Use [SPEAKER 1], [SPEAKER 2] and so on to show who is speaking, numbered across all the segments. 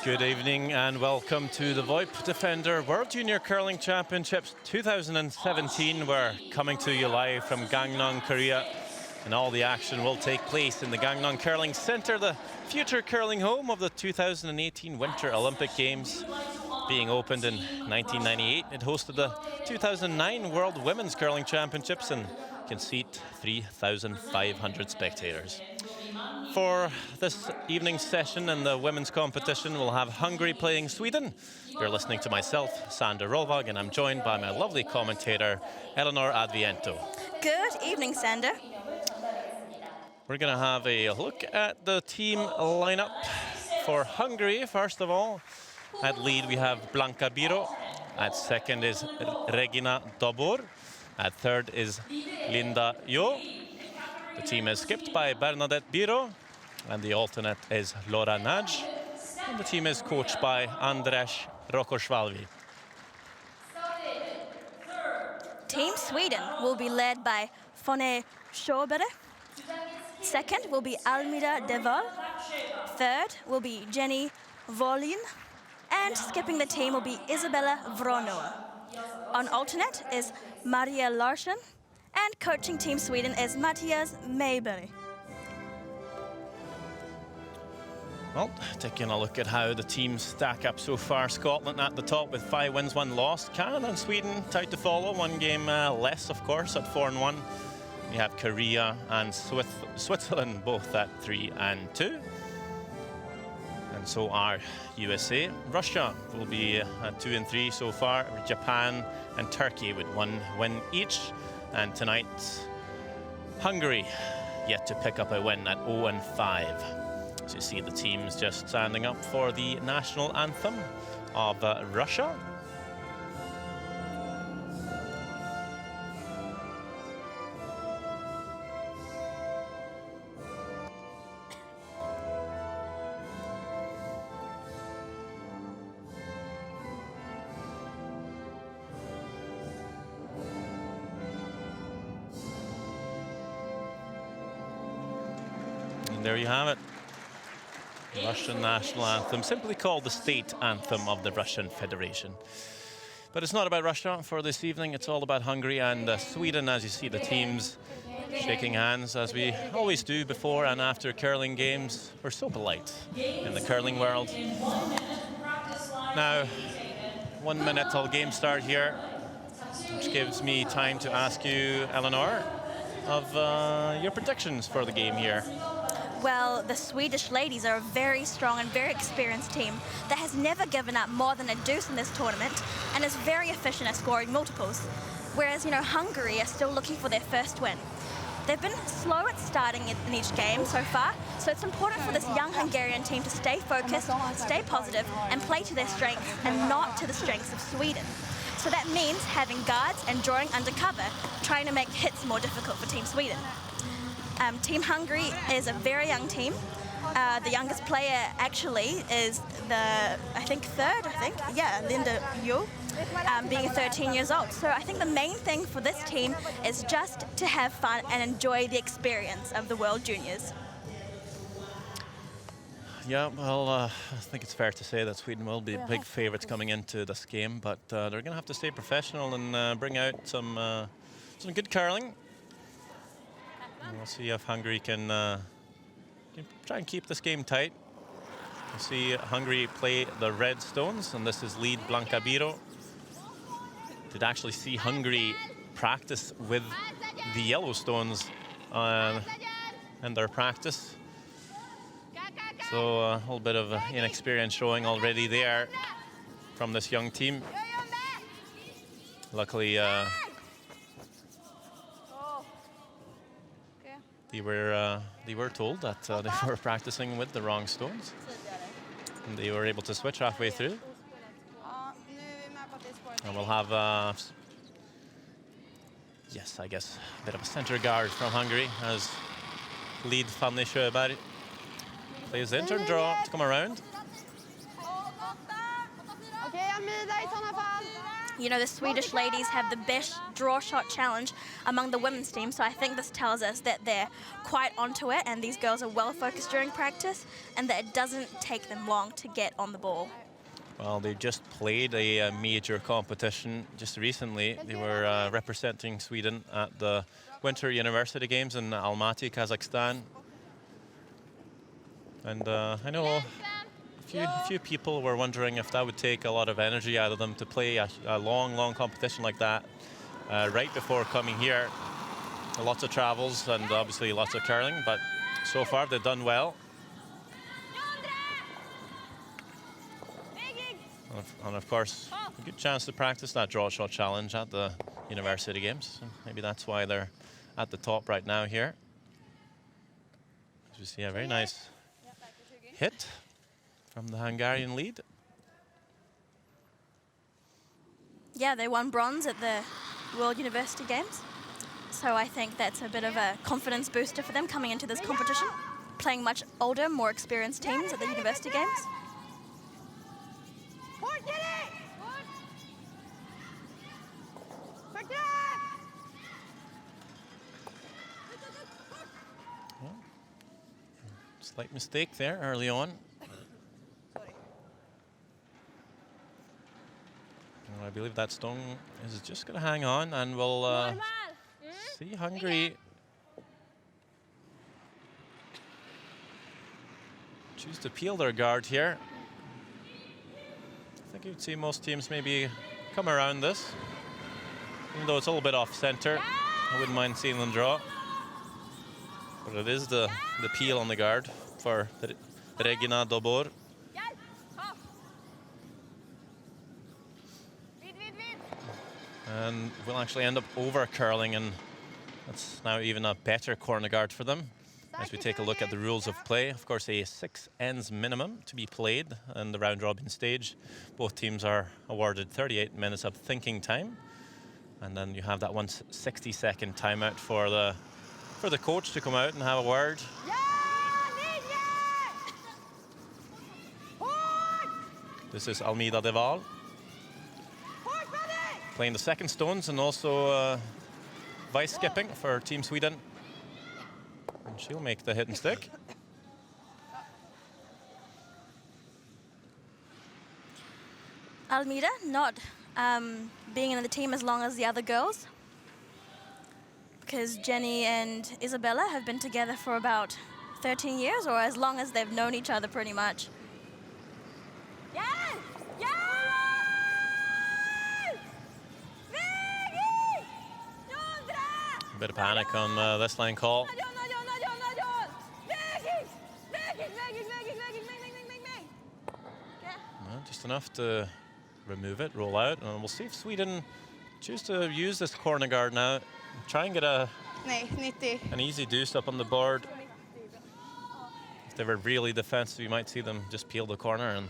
[SPEAKER 1] Good evening and welcome to the VoIP Defender World Junior Curling Championships 2017. We're coming to you live from Gangneung, Korea, and all the action will take place in the Gangneung Curling Center, the future curling home of the 2018 Winter Olympic Games. Being opened in 1998, it hosted the 2009 World Women's Curling Championships and can seat 3,500 spectators. For this evening's session in the women's competition, we'll have Hungary playing Sweden. You're listening to myself, Sander Rolvag, and I'm joined by my lovely commentator, Eleanor Adviento.
[SPEAKER 2] Good evening, Sander.
[SPEAKER 1] We're going to have a look at the team lineup for Hungary. First of all, at lead we have Blanka Biro. At second is Regina Dobor. At third is Linda Jo. The team is skipped by Bernadette Biro, and the alternate is Laura Naj. And the team is coached by Andres Rokoshvalvi.
[SPEAKER 2] Team Sweden will be led by Fone Sjöberg. Second will be Almida Deval. Third will be Jenny Volin. And skipping the team will be Isabella Vronoa. On alternate is Maria Larsson. And coaching Team Sweden is Mattias Mayberg.
[SPEAKER 1] Well, taking a look at how the teams stack up so far. Scotland at the top with 5 wins, 1 loss. Canada and Sweden tied to follow, 1 game less, of course, at 4-1. We have Korea and Switzerland both at 3-2. And so are USA. Russia will be at 2-3 so far. Japan and Turkey with 1 win each. And tonight, Hungary yet to pick up a win at 0-5. So you see the teams just standing up for the national anthem of Russia. There you have it. The Russian national anthem, simply called the state anthem of the Russian Federation. But it's not about Russia for this evening, it's all about Hungary and Sweden, as you see the teams shaking hands, as we always do before and after curling games. We're so polite in the curling world. Now, 1 minute till game start here, which gives me time to ask you, Eleanor, of your predictions for the game here.
[SPEAKER 2] Well, the Swedish ladies are a very strong and very experienced team that has never given up more than a deuce in this tournament and is very efficient at scoring multiples. Whereas, Hungary are still looking for their first win. They've been slow at starting in each game so far, so it's important for this young Hungarian team to stay focused, stay positive, and play to their strengths and not to the strengths of Sweden. So that means having guards and drawing undercover, trying to make hits more difficult for Team Sweden. Team Hungary is a very young team. The youngest player actually is third, Linda Jo, being 13 years old. So I think the main thing for this team is just to have fun and enjoy the experience of the World Juniors.
[SPEAKER 1] Yeah, well, I think it's fair to say that Sweden will be big favourites coming into this game, but they're going to have to stay professional and bring out some good curling. And we'll see if Hungary can try and keep this game tight. You see Hungary play the red stones, and this is lead Blanka Biro. Did actually see Hungary practice with the yellow stones in their practice. So a little bit of inexperience showing already there from this young team. Luckily, they were told that they were practicing with the wrong stones, and they were able to switch halfway through. And we'll have, I guess, a bit of a center guard from Hungary as lead Fanny Sjöberg plays the intern draw to come around.
[SPEAKER 2] You know, the Swedish ladies have the best draw shot challenge among the women's team, so I think this tells us that they're quite onto it and these girls are well focused during practice and that it doesn't take them long to get on the ball.
[SPEAKER 1] Well, they just played a major competition just recently. They were representing Sweden at the Winter University Games in Almaty, Kazakhstan. And I know a few people were wondering if that would take a lot of energy out of them to play a long competition like that right before coming here. Lots of travels and obviously lots of curling, but so far they've done well. And of course, a good chance to practice that draw shot challenge at the University Games. So maybe that's why they're at the top right now here. As we see a very nice hit from the Hungarian lead.
[SPEAKER 2] Yeah, they won bronze at the World University Games. So I think that's a bit of a confidence booster for them coming into this competition, playing much older, more experienced teams at the University Games.
[SPEAKER 1] Slight mistake there early on. I believe that stone is just going to hang on, and we'll see Hungary choose to peel their guard here. I think you'd see most teams maybe come around this, even though it's a little bit off center. I wouldn't mind seeing them draw, but it is the peel on the guard for Regina Dobor. And we'll actually end up over curling, and that's now even a better corner guard for them. As we take a look at the rules of play, of course, a 6 ends minimum to be played in the round robin stage. Both teams are awarded 38 minutes of thinking time, and then you have that 160-second timeout for the coach to come out and have a word. This is Almida Deval playing the second stones and also vice skipping for Team Sweden. And she'll make the hit and stick.
[SPEAKER 2] Almida not being in the team as long as the other girls, because Jenny and Isabella have been together for about 13 years, or as long as they've known each other pretty much.
[SPEAKER 1] A bit of panic on this line call. Well, just enough to remove it, roll out, and we'll see if Sweden choose to use this corner guard now. Try and get an easy deuce up on the board. If they were really defensive, you might see them just peel the corner and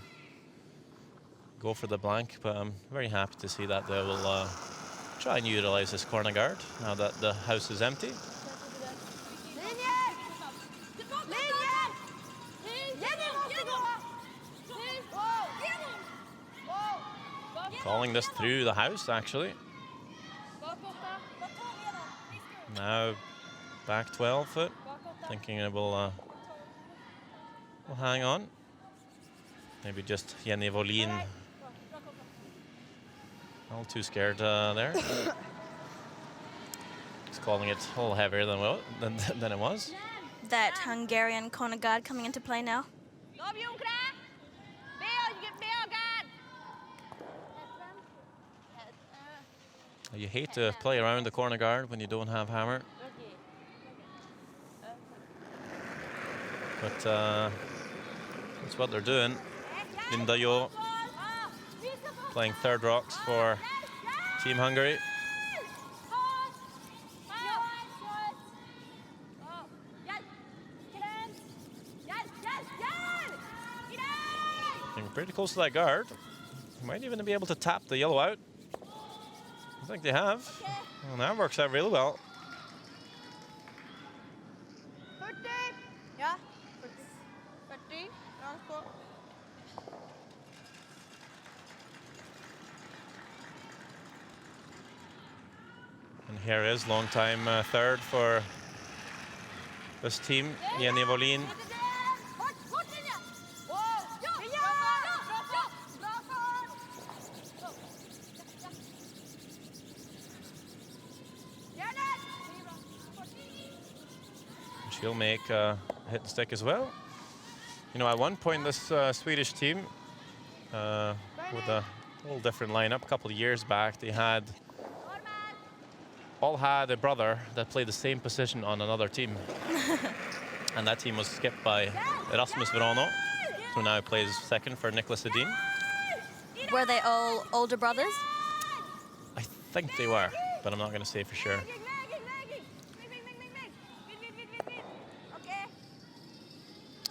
[SPEAKER 1] go for the blank, but I'm very happy to see that they will try and utilize this corner guard now that the house is empty. Calling this through the house, actually. Now back 12 foot, thinking it will hang on. Maybe just Jenny Volin. A little too scared there. He's calling it a little heavier than it was.
[SPEAKER 2] That Hungarian corner guard coming into play now.
[SPEAKER 1] You hate to play around the corner guard when you don't have hammer. But that's what they're doing. Linda Jo playing third rocks for Team Hungary. Getting pretty close to that guard. Might even be able to tap the yellow out. I think they have. Well, that works out really well. And here is long-time third for this team, Jenny Wåhlin. She'll make a hit and stick as well. You know, at one point, this Swedish team, with a whole different lineup, a couple of years back, they all had a brother that played the same position on another team. And that team was skipped by Rasmus Verano, who now plays second for Niklas Edin.
[SPEAKER 2] Were they all older brothers?
[SPEAKER 1] I think they were, but I'm not going to say for sure.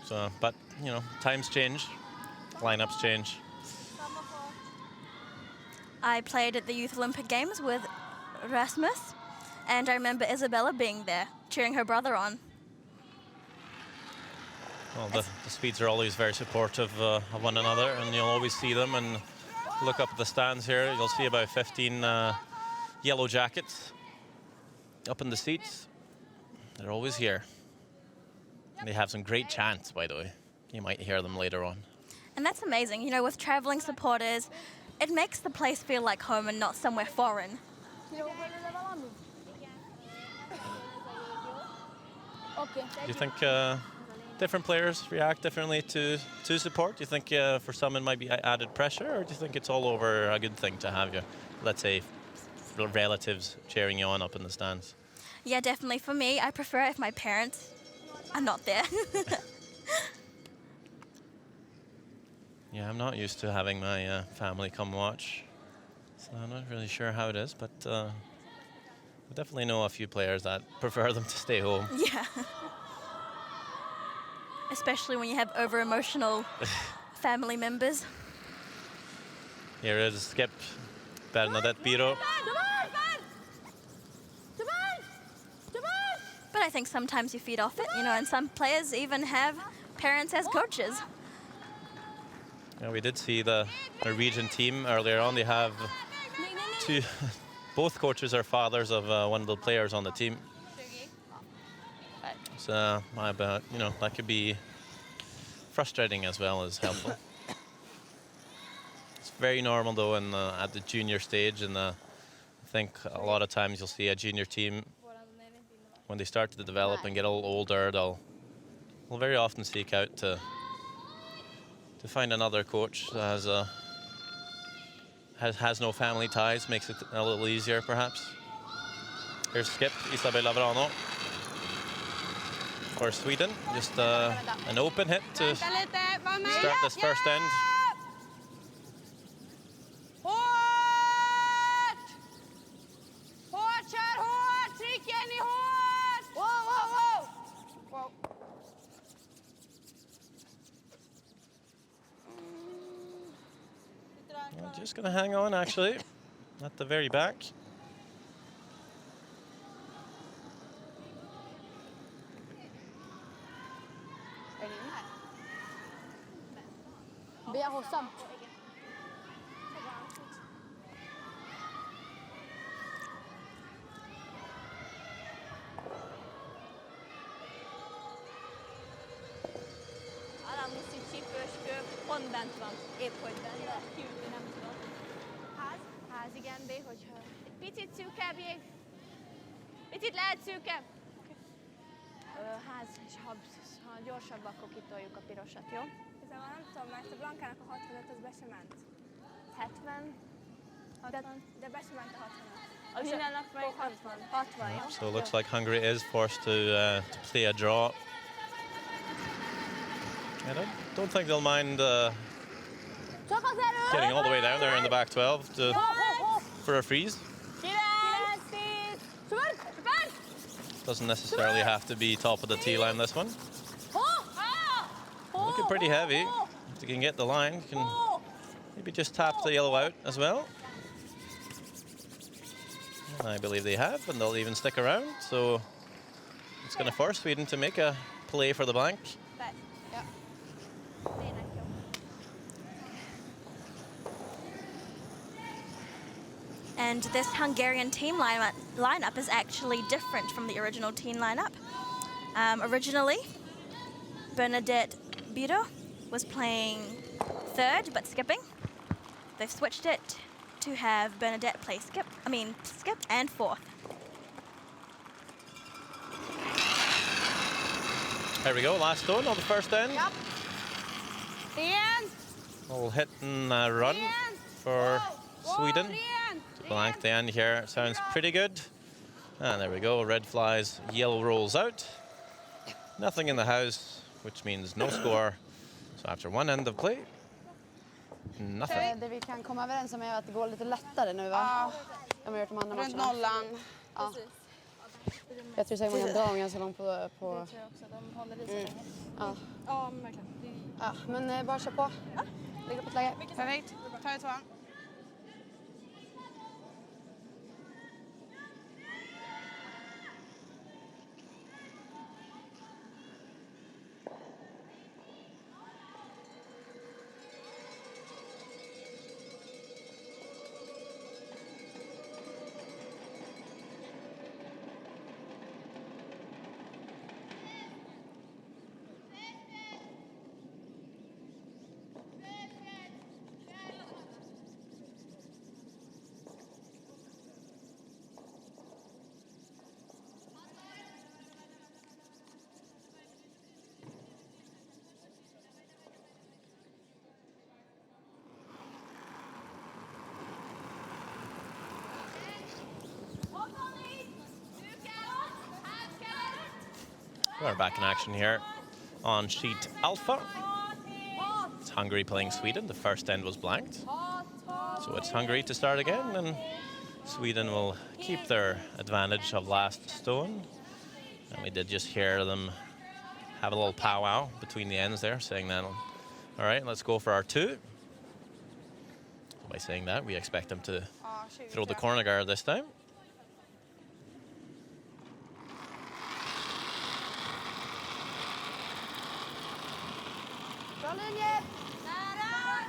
[SPEAKER 1] So, but, you know, times change, lineups change.
[SPEAKER 2] I played at the Youth Olympic Games with Rasmus, and I remember Isabella being there, cheering her brother on.
[SPEAKER 1] Well, the Swedes are always very supportive of one another, and you'll always see them. And look up at the stands here, you'll see about 15 yellow jackets up in the seats. They're always here. They have some great chants, by the way. You might hear them later on.
[SPEAKER 2] And that's amazing. You know, with traveling supporters, it makes the place feel like home and not somewhere foreign.
[SPEAKER 1] Do you think different players react differently to support? Do you think for some it might be added pressure, or do you think it's all over a good thing to have your, let's say, relatives cheering you on up in the stands?
[SPEAKER 2] Yeah, definitely. For me, I prefer if my parents are not there.
[SPEAKER 1] Yeah, I'm not used to having my family come watch, so I'm not really sure how it is, but I definitely know a few players that prefer them to stay home.
[SPEAKER 2] Yeah. Especially when you have over-emotional family members.
[SPEAKER 1] Here is skip Bernadette Biro.
[SPEAKER 2] But I think sometimes you feed off it, you know, and some players even have parents as coaches.
[SPEAKER 1] Yeah, we did see the Norwegian team earlier on. They have both coaches are fathers of one of the players on the team. So, you know, that could be frustrating as well as helpful. It's very normal though at the junior stage, and I think a lot of times you'll see a junior team, when they start to develop and get a little older, they'll very often seek out to find another coach that has no family ties, makes it a little easier perhaps. Here's skip Isabella Verano for Sweden. Just an open hit to start this first end. Just going to hang on, actually, at the very back.
[SPEAKER 3] Pont bent van, épp hogy benne, kiütni nem tudod. Ház, igen, B, hogyha egy picit szűkebb jég. Picit lehet szűkebb. Ház, és ha gyorsabb, akkor kitoljuk a pirosat, jó?
[SPEAKER 4] Igazából nem tudom, mert a Blankának a 65 az be sem ment.
[SPEAKER 3] 70.
[SPEAKER 4] 60, de be sem ment a 65.
[SPEAKER 3] A Zsinának meg 60. 60, jó?
[SPEAKER 1] So it looks like Hungary is forced to play a draw. And I don't think they'll mind getting all the way down there in the back 12 for a freeze. Doesn't necessarily have to be top of the tee line, this one. Looking pretty heavy. If they can get the line, you can maybe just tap the yellow out as well. I believe they have, and they'll even stick around. So it's going to force Sweden to make a play for the blank.
[SPEAKER 2] And this Hungarian team lineup is actually different from the original team lineup. Originally, Bernadette Biro was playing third but skipping. They've switched it to have Bernadette play skip and fourth.
[SPEAKER 1] There we go, last stone of the first end.
[SPEAKER 3] Yep. Ren.
[SPEAKER 1] Little hit and run for Sweden. To blank the end here, sounds pretty good. And there we go, red flies, yellow rolls out. Nothing in the house, which means no score. So after one end of play, nothing.
[SPEAKER 5] Det vi kan komma överens om är att det går lite lättare nu, va?
[SPEAKER 3] Ja.
[SPEAKER 5] De har gjort de andra
[SPEAKER 3] Runt
[SPEAKER 5] matcherna.
[SPEAKER 3] nollan.
[SPEAKER 5] Ja. Jag tror säkert man kan dra dem ganska långt på...
[SPEAKER 4] Det tror jag också. De håller i sig länge.
[SPEAKER 5] Ja.
[SPEAKER 4] Ja, men verkligen.
[SPEAKER 5] Ja, men bara kör på. Lägg upp ett läge.
[SPEAKER 3] Perfekt. Ta ett tvåan.
[SPEAKER 1] We're back in action here on sheet alpha. It's Hungary playing Sweden. The first end was blanked. So it's Hungary to start again, and Sweden will keep their advantage of last stone. And we did just hear them have a little powwow between the ends there, saying that, all right, let's go for our two. By saying that, we expect them to throw the corner guard this time.
[SPEAKER 5] Bra linje! Nära!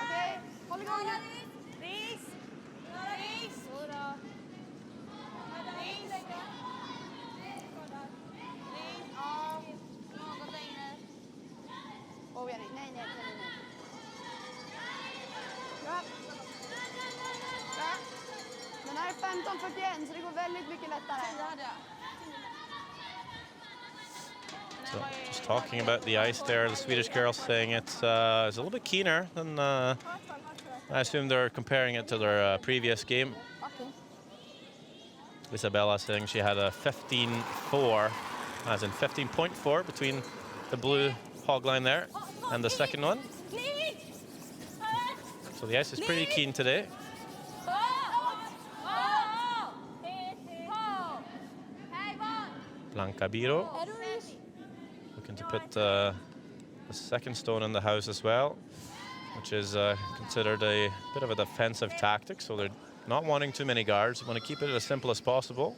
[SPEAKER 5] Okej, håll igång nu. Ris! Jodå. Oh, Jenny. Nej. Bra. Den här är 15:41 så det går väldigt mycket lättare.
[SPEAKER 1] So just talking about the ice there, the Swedish girls saying it's a little bit keener than I assume they're comparing it to their previous game. Isabella saying she had a 15.4, as in 15.4 between the blue hog line there and the second one. So the ice is pretty keen today. Blanca Biro looking to put the second stone in the house as well, which is considered a bit of a defensive tactic. So they're not wanting too many guards. They want to keep it as simple as possible.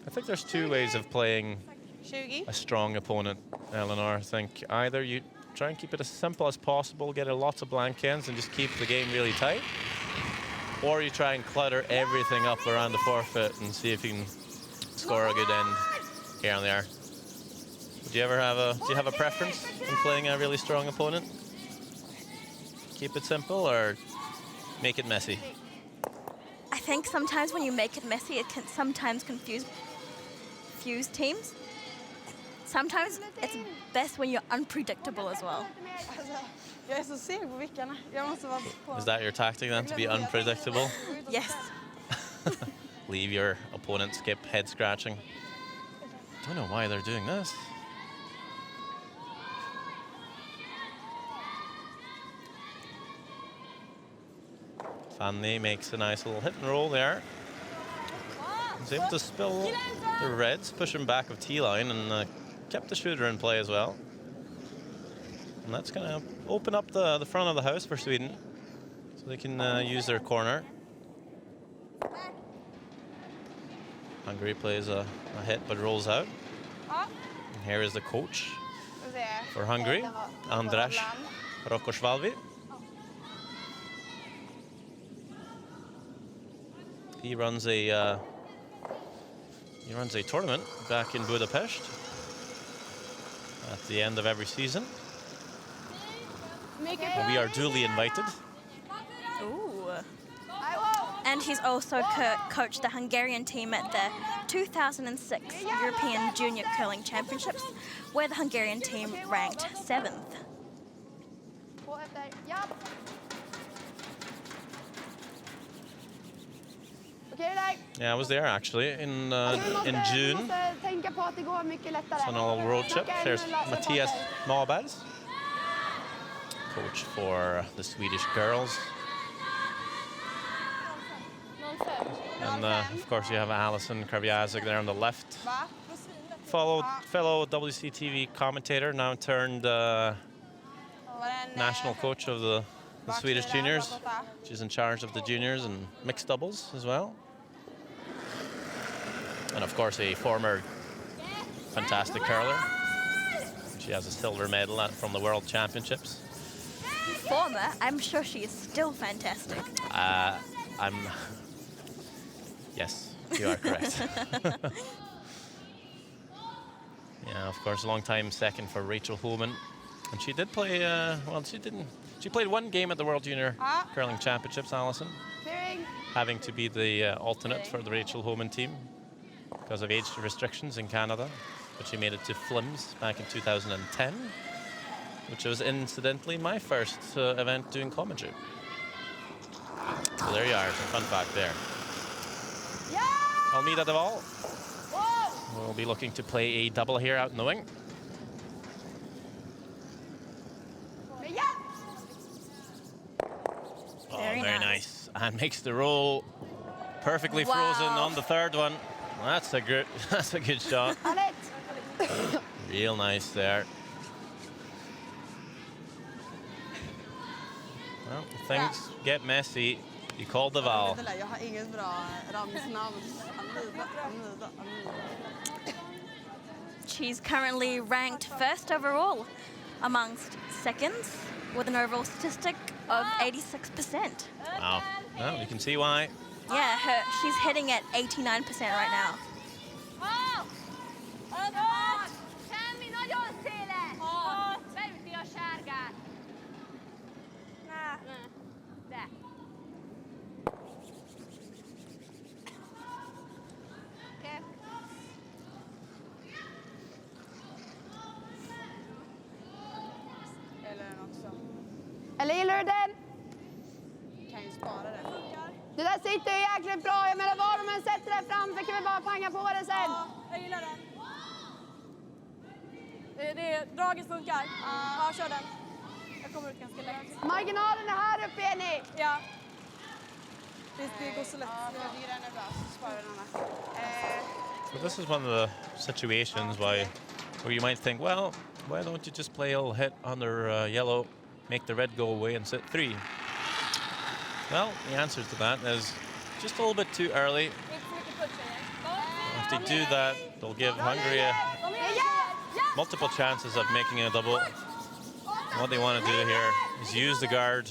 [SPEAKER 1] I think there's two ways of playing a strong opponent, Eleanor. I think either you try and keep it as simple as possible, get lots of blank ends and just keep the game really tight, or you try and clutter everything up around the forfeit and see if you can score a good end here and there. Do you have a preference in playing a really strong opponent? Keep it simple or make it messy?
[SPEAKER 2] I think sometimes when you make it messy, it can sometimes confuse teams. Sometimes it's best when you're unpredictable as well.
[SPEAKER 5] Jag är så seg på vickarna. Jag måste vara på.
[SPEAKER 1] Is that your tactic then, to be unpredictable?
[SPEAKER 2] Yes.
[SPEAKER 1] Leave your opponent skip head scratching. Don't know why they're doing this. Fanny makes a nice little hit and roll there. He's able to spill the reds, push him back of T-line, and kept the shooter in play as well. And that's going to open up the front of the house for Sweden, so they can use their corner. Hungary plays a hit but rolls out. And here is the coach for Hungary, Andras Rokoshvalvi. He runs a tournament back in Budapest at the end of every season. And we are duly invited.
[SPEAKER 2] Ooh. And he's also coached the Hungarian team at the 2006 European Junior Curling Championships, where the Hungarian team ranked 7th.
[SPEAKER 1] Yeah, I was there actually in June. It's on a little road trip. There's Matthias Mabels, coach for the Swedish girls. And of course you have Alison Kraviazek there on the left. Fellow WCTV commentator, now turned national coach of the Swedish juniors. She's in charge of the juniors and mixed doubles as well. And of course a former fantastic curler. She has a silver medal from the World Championships.
[SPEAKER 2] Former, I'm sure she is still fantastic.
[SPEAKER 1] Yes, you are correct. Yeah, of course, a long time second for Rachel Holman. And she did play, she played one game at the World Junior Curling Championships, Alison, having to be the alternate for the Rachel Holman team because of age restrictions in Canada. But she made it to Flims back in 2010, which was incidentally my first event doing commentary. So there you are, some fun fact there. Almeida Deval will be looking to play a double here out in the wing. Oh, very nice. And makes the roll perfectly frozen on the third one. That's a good shot. Real nice there. Well, things get messy. You called the Val.
[SPEAKER 2] She's currently ranked 1st overall amongst seconds with an overall statistic of 86%.
[SPEAKER 1] Wow. Well, you can see why.
[SPEAKER 2] Yeah, she's hitting at 89% right now.
[SPEAKER 3] Eller gillar du den? Kan ju spara den. Det där sitter ju jäkligt bra. Jag menar var de än sätter den framför kan vi bara panga på den sen.
[SPEAKER 4] Ja, jag gillar den. Draget funkar. Ja, kör den. Jag kommer ut ganska lätt.
[SPEAKER 3] Marginalen är här uppe, Jenny.
[SPEAKER 4] Ja. Det går så lätt.
[SPEAKER 3] Ja, den är bra. Så sparar den annars.
[SPEAKER 1] So this is one of the situations where you might think, well, why don't you just play a little hit under yellow, make the red go away and sit 3? Well, the answer to that is just a little bit too early. If they do that, they'll give Hungary multiple chances of making a double. And what they want to do here is use the guard,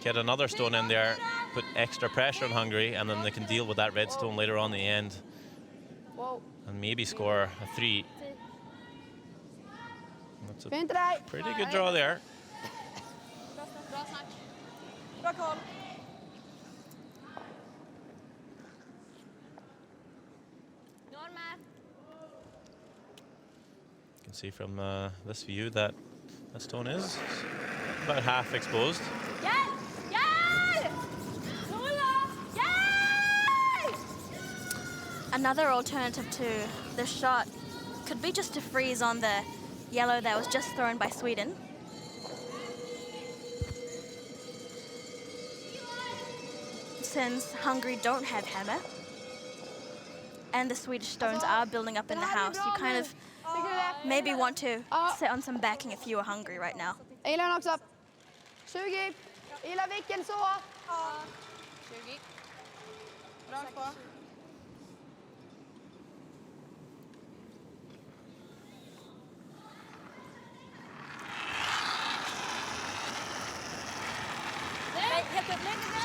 [SPEAKER 1] get another stone in there, put extra pressure on Hungary, and then they can deal with that red stone later on in the end and maybe score a 3. That's a pretty good draw there.
[SPEAKER 4] Bra koll.
[SPEAKER 1] You can see from this view that the stone is about half exposed.
[SPEAKER 2] Another alternative to this shot could be just to freeze on the yellow that was just thrown by Sweden. Since Hungary don't have hammer and the Swedish stones are building up in the house, you kind of maybe want to sit on some backing if you are hungry right now.
[SPEAKER 3] Jag gillar den också. 20. Jag gillar vilken så. 20. Bra på.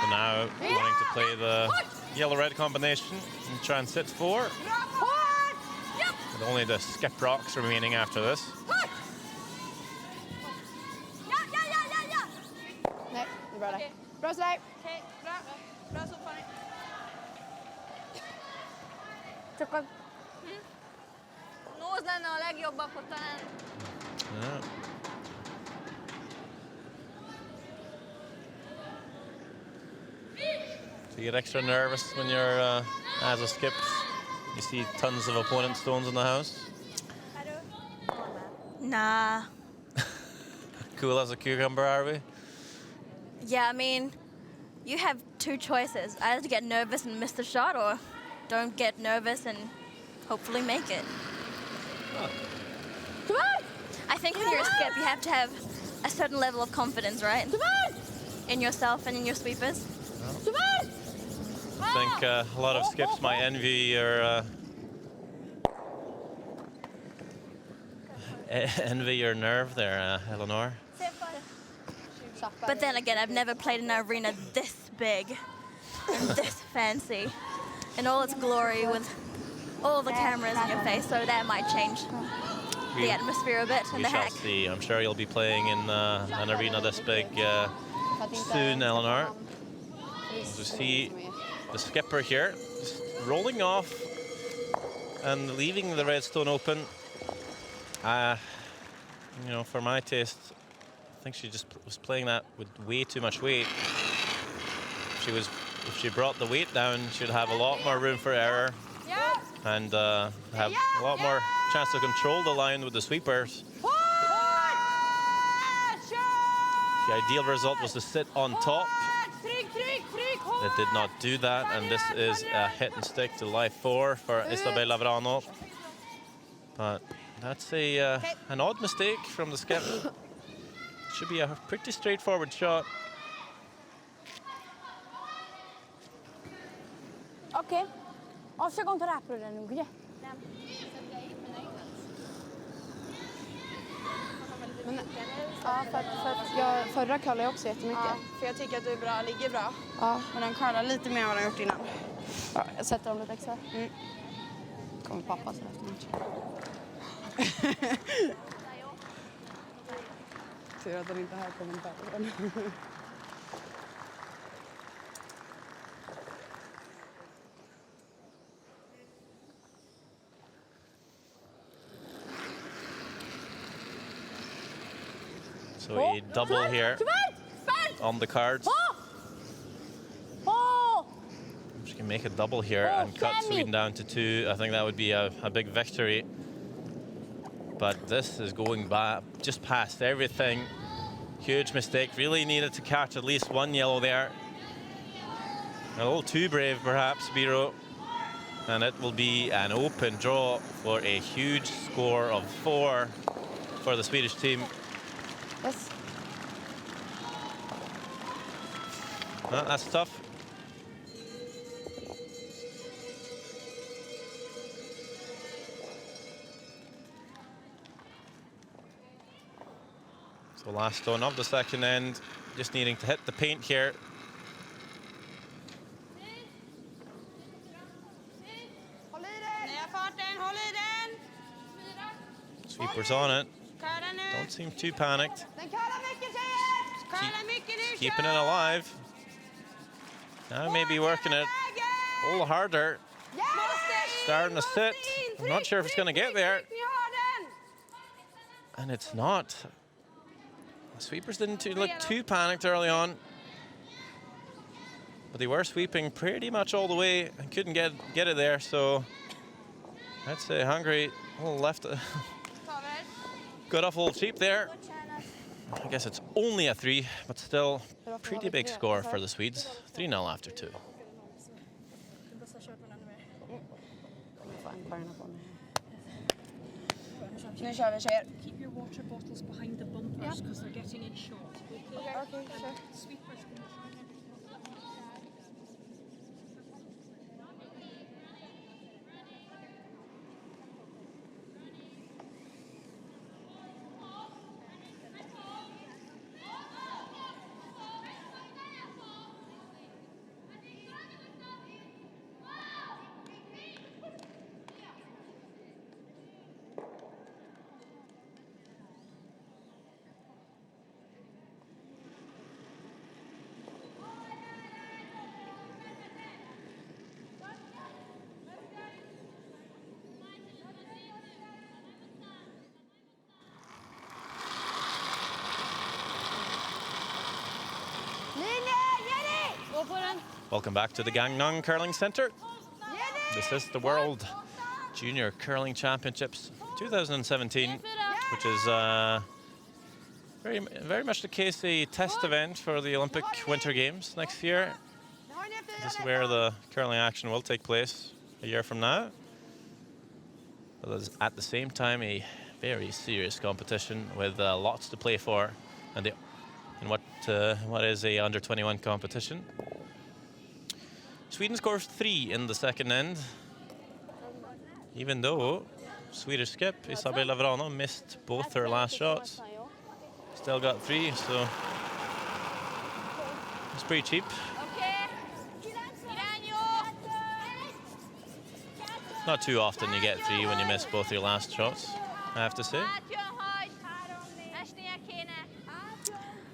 [SPEAKER 1] So now wanting to play the yellow-red combination in transit 4. With only the skip rocks remaining after this.
[SPEAKER 5] Nej, det är bra där. Bra slag!
[SPEAKER 3] Okej, bra. Bra så Fanny. Nose lenne a legjobb, akkor talán.
[SPEAKER 1] Yeah. So you get extra nervous when you're as a skips. You see tons of opponent stones in the house.
[SPEAKER 2] Nah.
[SPEAKER 1] Cool as a cucumber, are we?
[SPEAKER 2] Yeah, I mean, you have two choices. Either to get nervous and miss the shot, or don't get nervous and hopefully make it. I think when you're a skip, you have to have a certain level of confidence, right? In yourself and in your sweepers.
[SPEAKER 1] I think a lot of skips might envy your nerve there, Eleanor.
[SPEAKER 2] But then again, I've never played in an arena this big and this fancy in all its glory with all the cameras in your face, so that might change the atmosphere a bit and
[SPEAKER 1] We
[SPEAKER 2] the
[SPEAKER 1] shall
[SPEAKER 2] hack.
[SPEAKER 1] see. I'm sure you'll be playing in an arena this big soon, Eleanor. To see the skipper here just rolling off and leaving the red stone open. You know, for my taste, I think she just was playing that with way too much weight. If she brought the weight down, she'd have a lot more room for error and have a lot more chance to control the line with the sweepers. The ideal result was to sit on top. It did not do that, and this is a hit and stick to life 4 for Isabella Vrano. But that's an odd mistake from the skip. Should be a pretty straightforward shot.
[SPEAKER 4] Okej. Och försök inte räppa den nog. Ja.
[SPEAKER 5] Men, ja, för att förra curlade jag också jättemycket.
[SPEAKER 4] Ja, för jag tycker att du är bra, ligger bra.
[SPEAKER 5] Ja.
[SPEAKER 4] Men den curlar lite mer än vad den gjort innan.
[SPEAKER 5] Ja, jag sätter dem lite extra. Kommer pappa så efter matchen. Tur att han inte hör kommentaren.
[SPEAKER 1] So a double here on the cards. She can make a double here and cut Sweden down to 2. I think that would be a big victory. But this is going back just past everything. Huge mistake. Really needed to catch at least one yellow there. A little too brave, perhaps, Biro. And it will be an open draw for a huge score of 4 for the Swedish team.
[SPEAKER 5] Yes.
[SPEAKER 1] Well, that's tough. So last stone of the second end, just needing to hit the paint here. Sweepers on it. Don't seem too panicked. Keeping it alive. Now maybe working it a little harder. Starting to sit. I'm not sure if it's going to get there. And it's not. The sweepers didn't look too panicked early on. But they were sweeping pretty much all the way and couldn't get it there. So I'd say Hungary left got off a little cheap there. I guess it's only a 3, but still pretty big score for the Swedes. 3-0 after 2.
[SPEAKER 4] Nu kör vi tjejer.
[SPEAKER 6] Keep your water bottles behind the bumpers because they're getting in short.
[SPEAKER 4] Okej, kör.
[SPEAKER 6] Sweepers can try and
[SPEAKER 1] Welcome back to the Gangneung Curling Centre. This is the World Junior Curling Championships 2017, which is very much the case, a test event for the Olympic Winter Games next year. This is where the curling action will take place a year from now. But it's at the same time a very serious competition with lots to play for, and in what is a under-21 competition. Sweden scores 3 in the second end, even though Swedish skip Isabella Vrana missed both her last shots. Still got 3, so it's pretty cheap. Not too often you get 3 when you miss both your last shots, I have to say.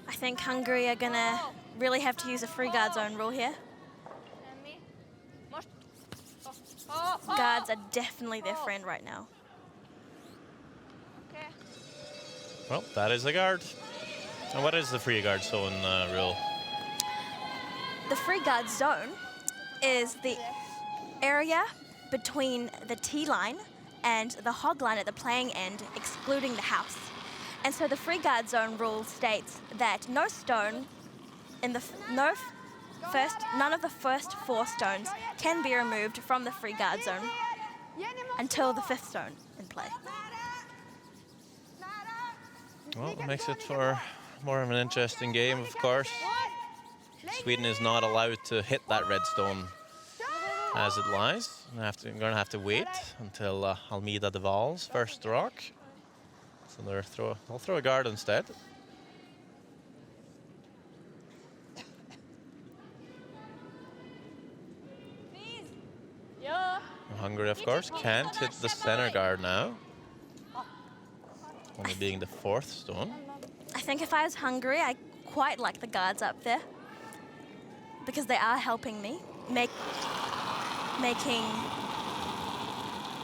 [SPEAKER 2] I think Hungary are gonna really have to use a free guard zone rule here. Guards are definitely their friend right now.
[SPEAKER 1] Well, that is the guard. And what is the free guard zone rule?
[SPEAKER 2] The free guard zone is the area between the tee line and the hog line at the playing end, excluding the house. And so the free guard zone rule states that no stone in the none of the first 4 stones can be removed from the free guard zone until the 5th stone in play.
[SPEAKER 1] Well, it makes it for more of an interesting game, of course. Sweden is not allowed to hit that red stone as it lies. I'm going to have to wait until Almeida Deval's first rock. So they'll throw a guard instead. Hungary, of course, can't hit the center guard now, only being the 4th stone.
[SPEAKER 2] I think if I was Hungary, I quite like the guards up there because they are helping me making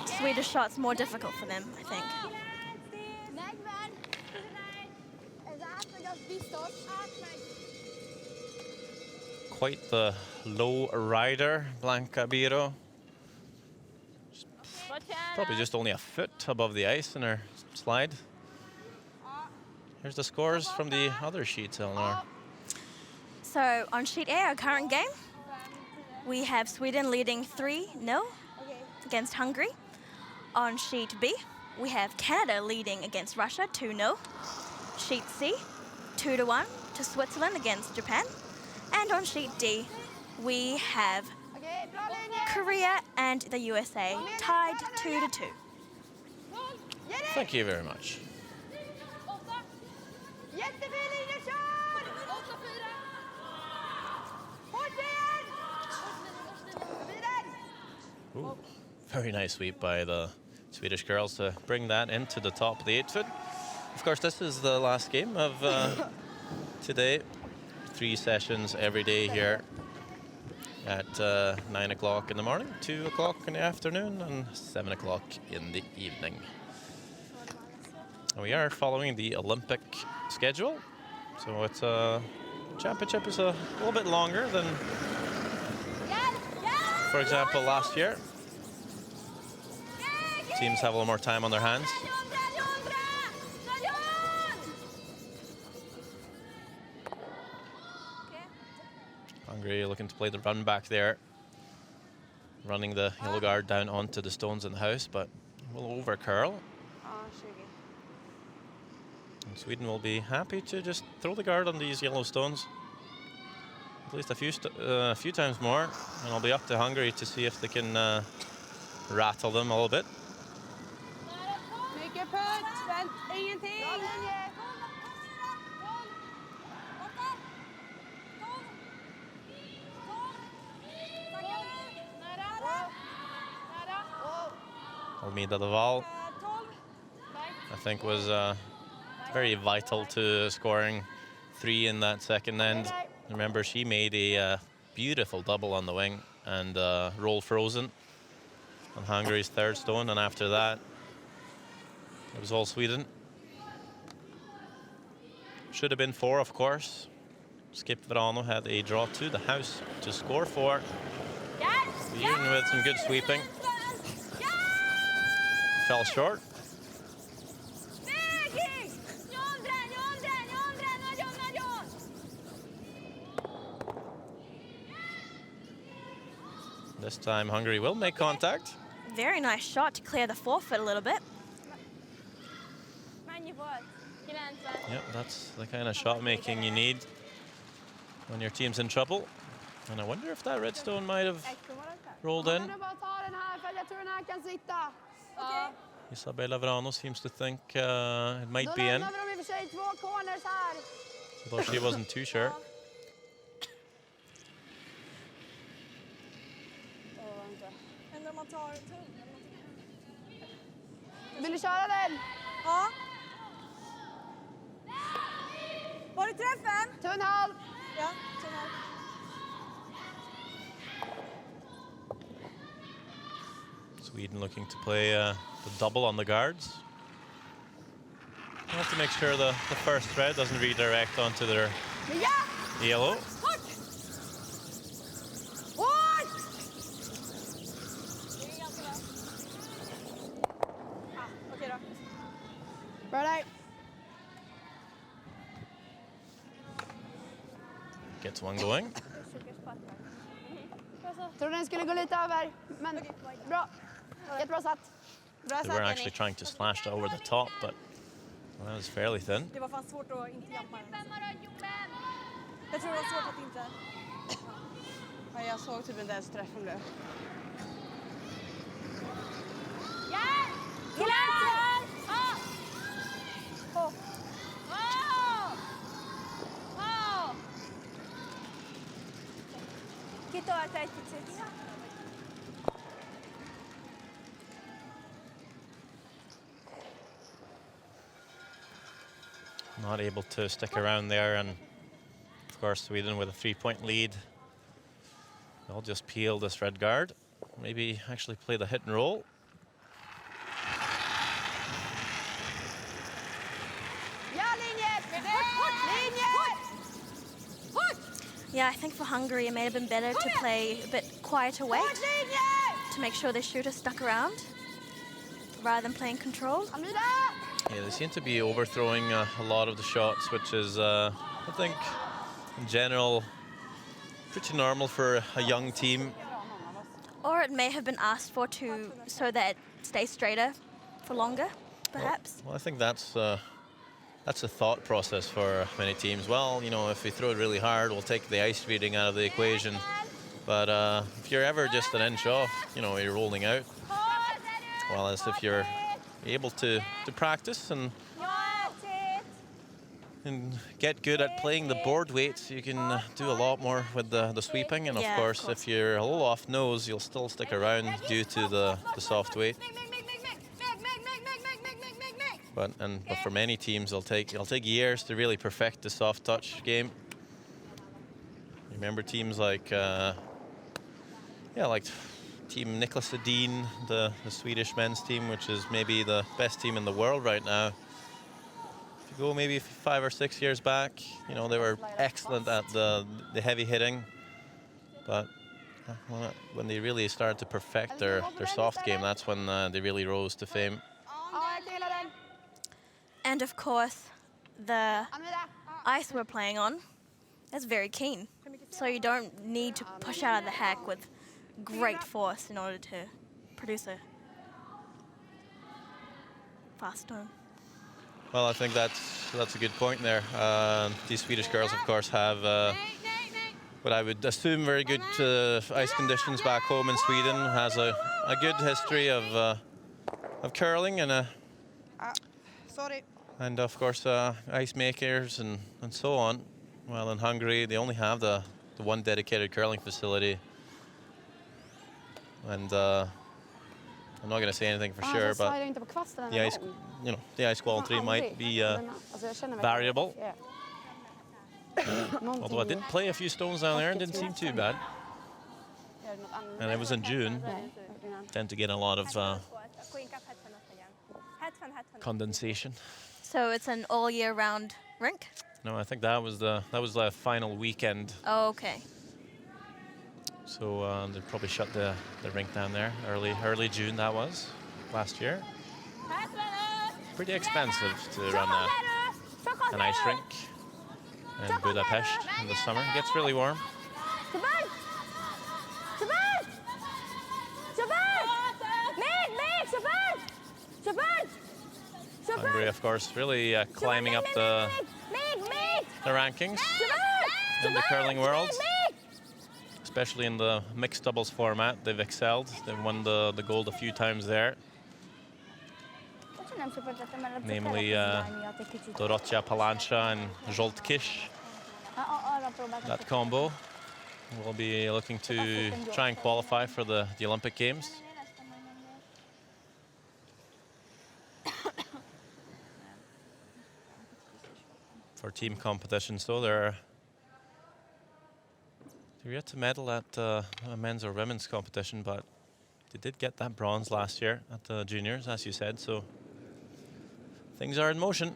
[SPEAKER 2] Swedish shots more difficult for them, I think.
[SPEAKER 1] Quite the low rider, Blanca Biro. Probably just only a foot above the ice in her slide. Here's the scores from the other sheets, Eleanor.
[SPEAKER 2] So on sheet A, our current game, we have Sweden leading 3-0 against Hungary. On sheet B, we have Canada leading against Russia 2-0. Sheet C, 2-1 to Switzerland against Japan. And on sheet D, we have Korea and the USA tied 2-2.
[SPEAKER 1] Thank you very much. Ooh, very nice sweep by the Swedish girls to bring that into the top of the 8-foot. Of course, this is the last game of today. 3 sessions every day here at 9 o'clock in the morning, 2 o'clock in the afternoon, and 7 o'clock in the evening. And we are following the Olympic schedule, so it's championship is a little bit longer than, for example, last year. Teams have a little more time on their hands. Hungary looking to play the run back there, running the yellow guard down onto the stones in the house, but will over curl. And Sweden will be happy to just throw the guard on these yellow stones at least a few times more, and it'll be up to Hungary to see if they can rattle them a little bit.
[SPEAKER 4] Mycket putt, vänt ingenting.
[SPEAKER 1] Almeida Deval, I think, was very vital to scoring 3 in that second end. Remember, she made a beautiful double on the wing and roll frozen on Hungary's 3rd stone, and after that, it was all Sweden. Should have been 4, of course, Skip Verano had a draw to the house to score for. Sweden with some good sweeping. Fell short. This time Hungary will make contact.
[SPEAKER 2] Very nice shot to clear the forefoot a little bit.
[SPEAKER 1] Yep, that's the kind of shot making you need when your team's in trouble. And I wonder if that redstone might have rolled in. Isabella Verano seems to think it might be in, although she wasn't too sure.
[SPEAKER 4] Vill du köra den? Ja. Var det träffen? Tunnhåll. Ja, tunnhåll.
[SPEAKER 1] Sweden looking to play the double on the guards. They have to make sure the first thread doesn't redirect onto their yellow. Gets one going.
[SPEAKER 5] Trodde den skulle gå lite över, men bra. Jättebra satt.
[SPEAKER 1] They were actually trying to slash it over the top, but that was fairly thin.
[SPEAKER 4] Det var fan svårt att inte jampa den. Jag tror det var svårt att inte. Ja, jag såg typ inte ens träffen blev.
[SPEAKER 1] Not able to stick around there, and of course Sweden with a 3-point lead. They'll just peel this red guard. Maybe actually play the hit and roll.
[SPEAKER 2] Yeah, I think for Hungary it may have been better to play a bit quieter weight to make sure the shooter stuck around rather than playing control.
[SPEAKER 1] Yeah, they seem to be overthrowing a lot of the shots, which is, I think, in general, pretty normal for a young team.
[SPEAKER 2] Or it may have been asked for so that it stays straighter for longer, perhaps.
[SPEAKER 1] Well, I think that's a thought process for many teams. Well, you know, if we throw it really hard, we'll take the ice reading out of the equation. But if you're ever just an inch off, you know, you're rolling out. Well, as if you're able to practice and get good at playing the board weights, you can do a lot more with the sweeping. And of course, if you're a little off nose, you'll still stick around due to the soft weight. But for many teams, it'll take years to really perfect the soft touch game. Remember teams like like Team Niklas Edin, the Swedish men's team, which is maybe the best team in the world right now. If you go maybe 5 or 6 years back, you know, they were excellent at the heavy hitting, but when they really started to perfect their soft game, that's when they really rose to fame.
[SPEAKER 2] And of course, the ice we're playing on is very keen. So you don't need to push out of the hack with great force in order to produce a fast stone.
[SPEAKER 1] Well, I think that's a good point there. These Swedish girls, of course, have what I would assume very good ice conditions back home in Sweden. Has a good history of curling and and of course ice makers and so on. Well, in Hungary, they only have the one dedicated curling facility. And I'm not going to say anything for sure, but the ice quality might be variable. Although I did play a few stones down there and didn't seem too bad. And it was in June. Tend to get a lot of condensation.
[SPEAKER 2] So it's an all year round rink?
[SPEAKER 1] No, I think that was the final weekend.
[SPEAKER 2] Oh, okay.
[SPEAKER 1] So they probably shut the rink down there early June. That was last year. Pretty expensive to run an ice rink in Budapest in the summer. It gets really warm. Hungary, of course, really climbing up the rankings in the curling world, especially in the mixed doubles format. They've excelled. They've won the gold a few times there. Namely Dorottya Palancha and Zsolt Kiss. That combo will be looking to try and qualify for the Olympic Games. For team competition, so they're yet to medal at a men's or women's competition, but they did get that bronze last year at the juniors, as you said, so things are in motion.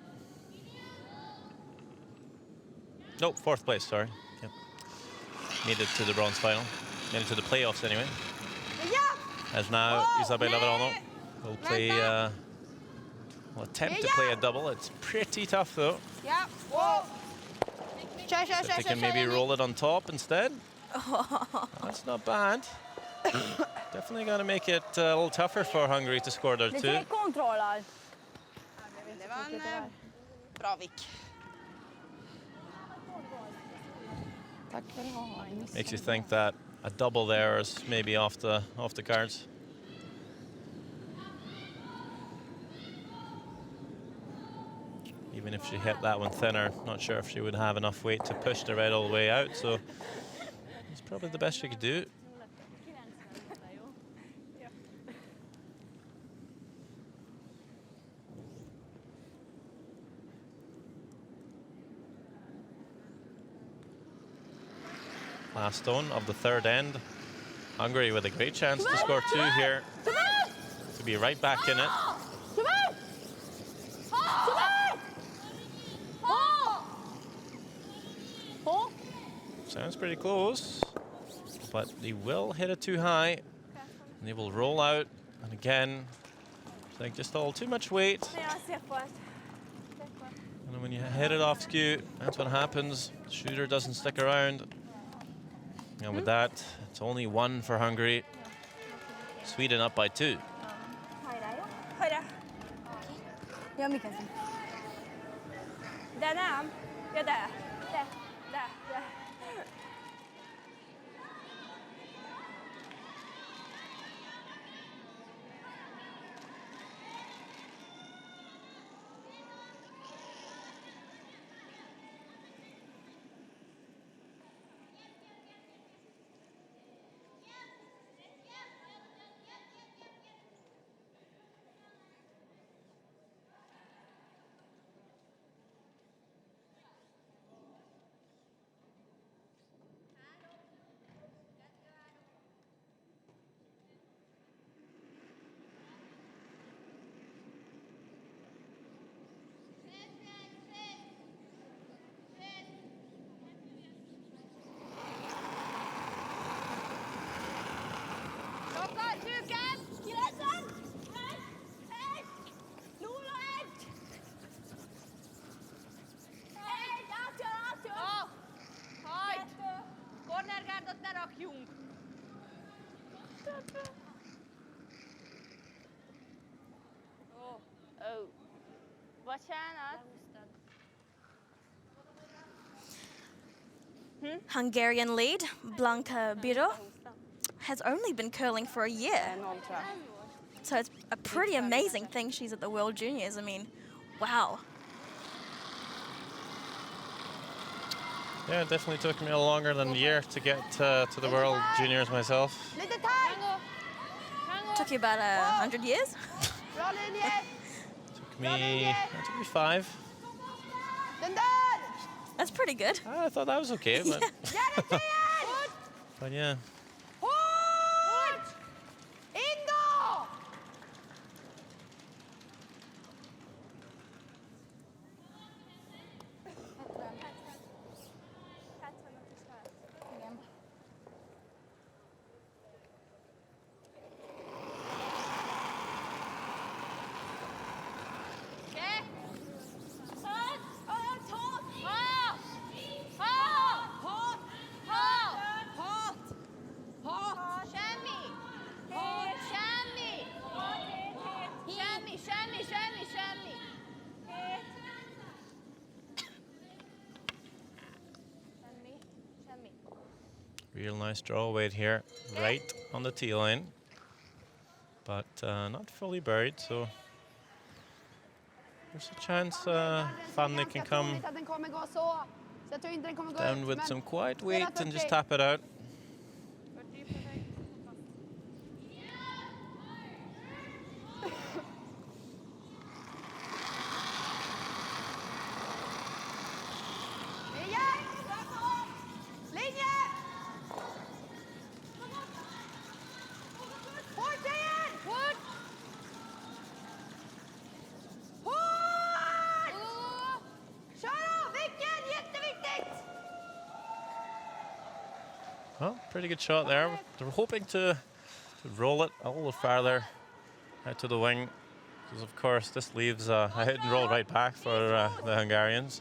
[SPEAKER 1] Nope, 4th place, sorry. Yep. Made it to the bronze final. Made it to the playoffs anyway. As now Isabella Verano will play, will attempt to play a double. It's pretty tough though. If they can maybe roll it on top instead. That's not bad. Definitely got to make it a little tougher for Hungary to score there too. Makes you think that a double there is maybe off the cards. Even if she hit that one thinner, not sure if she would have enough weight to push the red all the way out, so it's probably the best she could do. Last stone of the 3rd end. Hungary with a great chance to score 2 here, to be right back in it. Sounds pretty close, but they will hit it too high, and they will roll out. And again, it's like just a little too much weight. And when you hit it off skew, that's what happens. The shooter doesn't stick around. And with that, it's only 1 for Hungary. Sweden up by 2.
[SPEAKER 2] Hungarian lead, Blanka Biro, has only been curling for a year. So it's a pretty amazing thing she's at the World Juniors. I mean, wow.
[SPEAKER 1] Yeah, it definitely took me a little longer than a year to get to the World Juniors myself.
[SPEAKER 2] Took you about 100 years?
[SPEAKER 1] Took me 5.
[SPEAKER 2] That's pretty good.
[SPEAKER 1] I thought that was okay, but, but yeah. Real nice draw weight here, right on the tee line, but not fully buried, so there's a chance Fanny can come down with some quiet weight and just tap it out. Well, pretty good shot there. They're hoping to roll it a little farther out to the wing, because of course this leaves a hit and roll right back for the Hungarians.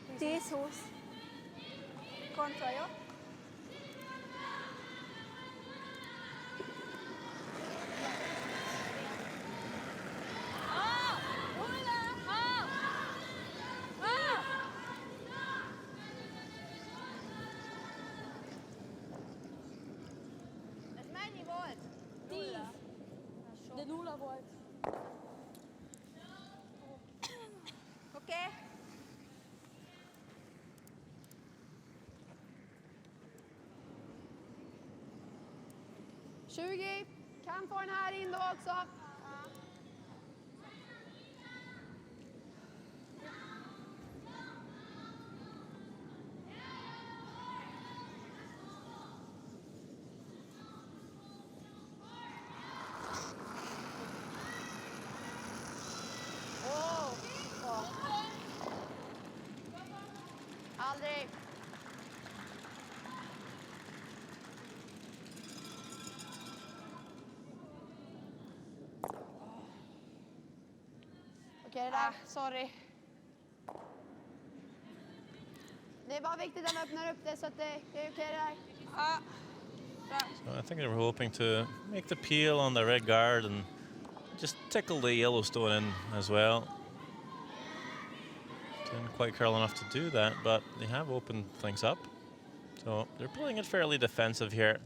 [SPEAKER 3] Okej.
[SPEAKER 5] Kan få den här in då också. Aldrig. Okej, där. Sorry. Det är bara viktigt att man öppnar upp det så att det är okej där.
[SPEAKER 1] So I think they were hoping to make the peel on the red guard and just tickle the Yellowstone in as well. Didn't quite curl enough to do that, but they have opened things up. So they're playing it fairly defensive here.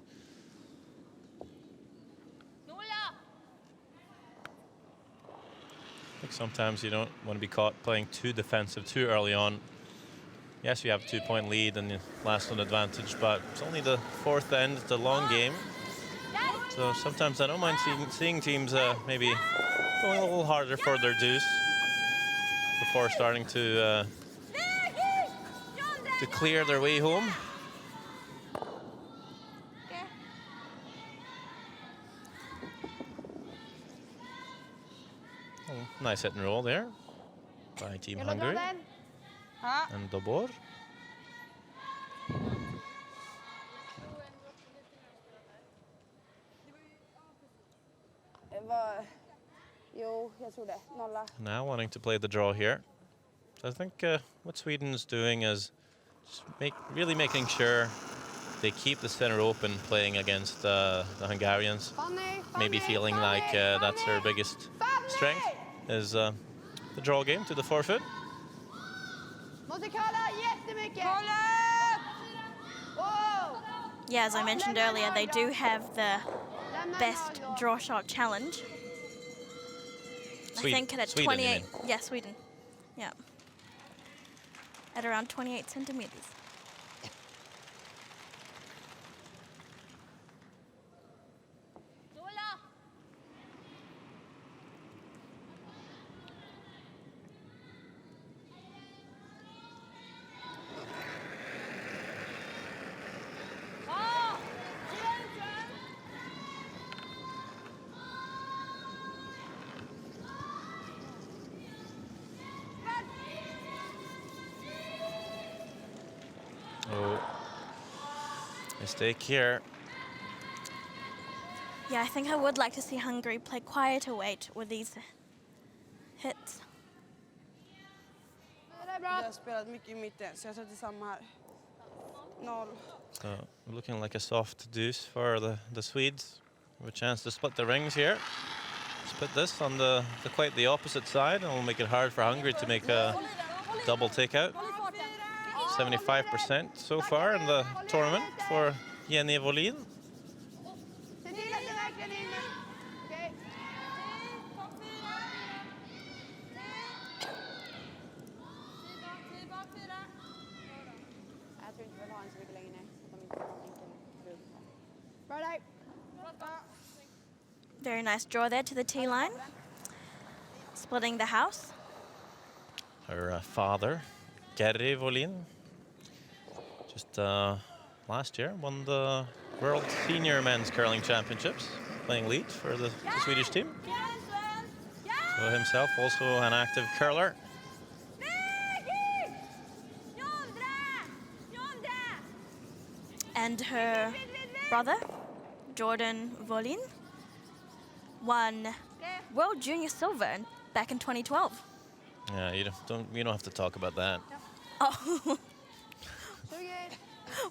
[SPEAKER 1] I think sometimes you don't want to be caught playing too defensive too early on. Yes, you have a 2-point lead and you last on advantage, but it's only the fourth end, it's a long game. So sometimes I don't mind seeing teams maybe going a little harder for their deuce before starting to clear their way home. Oh, nice hit and roll there by Team Hungary and Dobor. Now wanting to play the draw here. So I think what Sweden's doing is just really making sure they keep the center open playing against the Hungarians. Maybe feeling like that's their biggest strength is the draw game to the forefoot.
[SPEAKER 2] Yeah, as I mentioned earlier, they do have the best draw shot challenge.
[SPEAKER 1] Sweden.
[SPEAKER 2] I think at
[SPEAKER 1] Sweden,
[SPEAKER 2] 28. Yeah, Sweden. Yeah. At around 28 centimeters.
[SPEAKER 1] Oh, mistake here.
[SPEAKER 2] Yeah, I think I would like to see Hungary play quieter weight with these hits.
[SPEAKER 4] Jag har spelat mycket i mitten, så jag sätter samma här. 0.
[SPEAKER 1] So looking like a soft deuce for the Swedes. We have a chance to split the rings here. Split this on quite the opposite side, and will make it hard for Hungary to make a double takeout. 75% so far in the tournament for Jenny Wåhlin.
[SPEAKER 4] Se till att det verkligen är inne. Okej. Jag tror inte vi vill ha en så mycket längre ner. Så att de inte får en enkel brud. Bra där.
[SPEAKER 2] Very nice draw there to the tee line. Splitting the house.
[SPEAKER 1] Her father, Gary Wåhlin, just last year won the World Senior Men's Curling Championships, playing lead for the Swedish team. So himself also an active curler.
[SPEAKER 2] And her brother, Jordan Wåhlin, won World Junior Silver back in 2012.
[SPEAKER 1] Yeah, you don't have to talk about that.
[SPEAKER 2] Oh.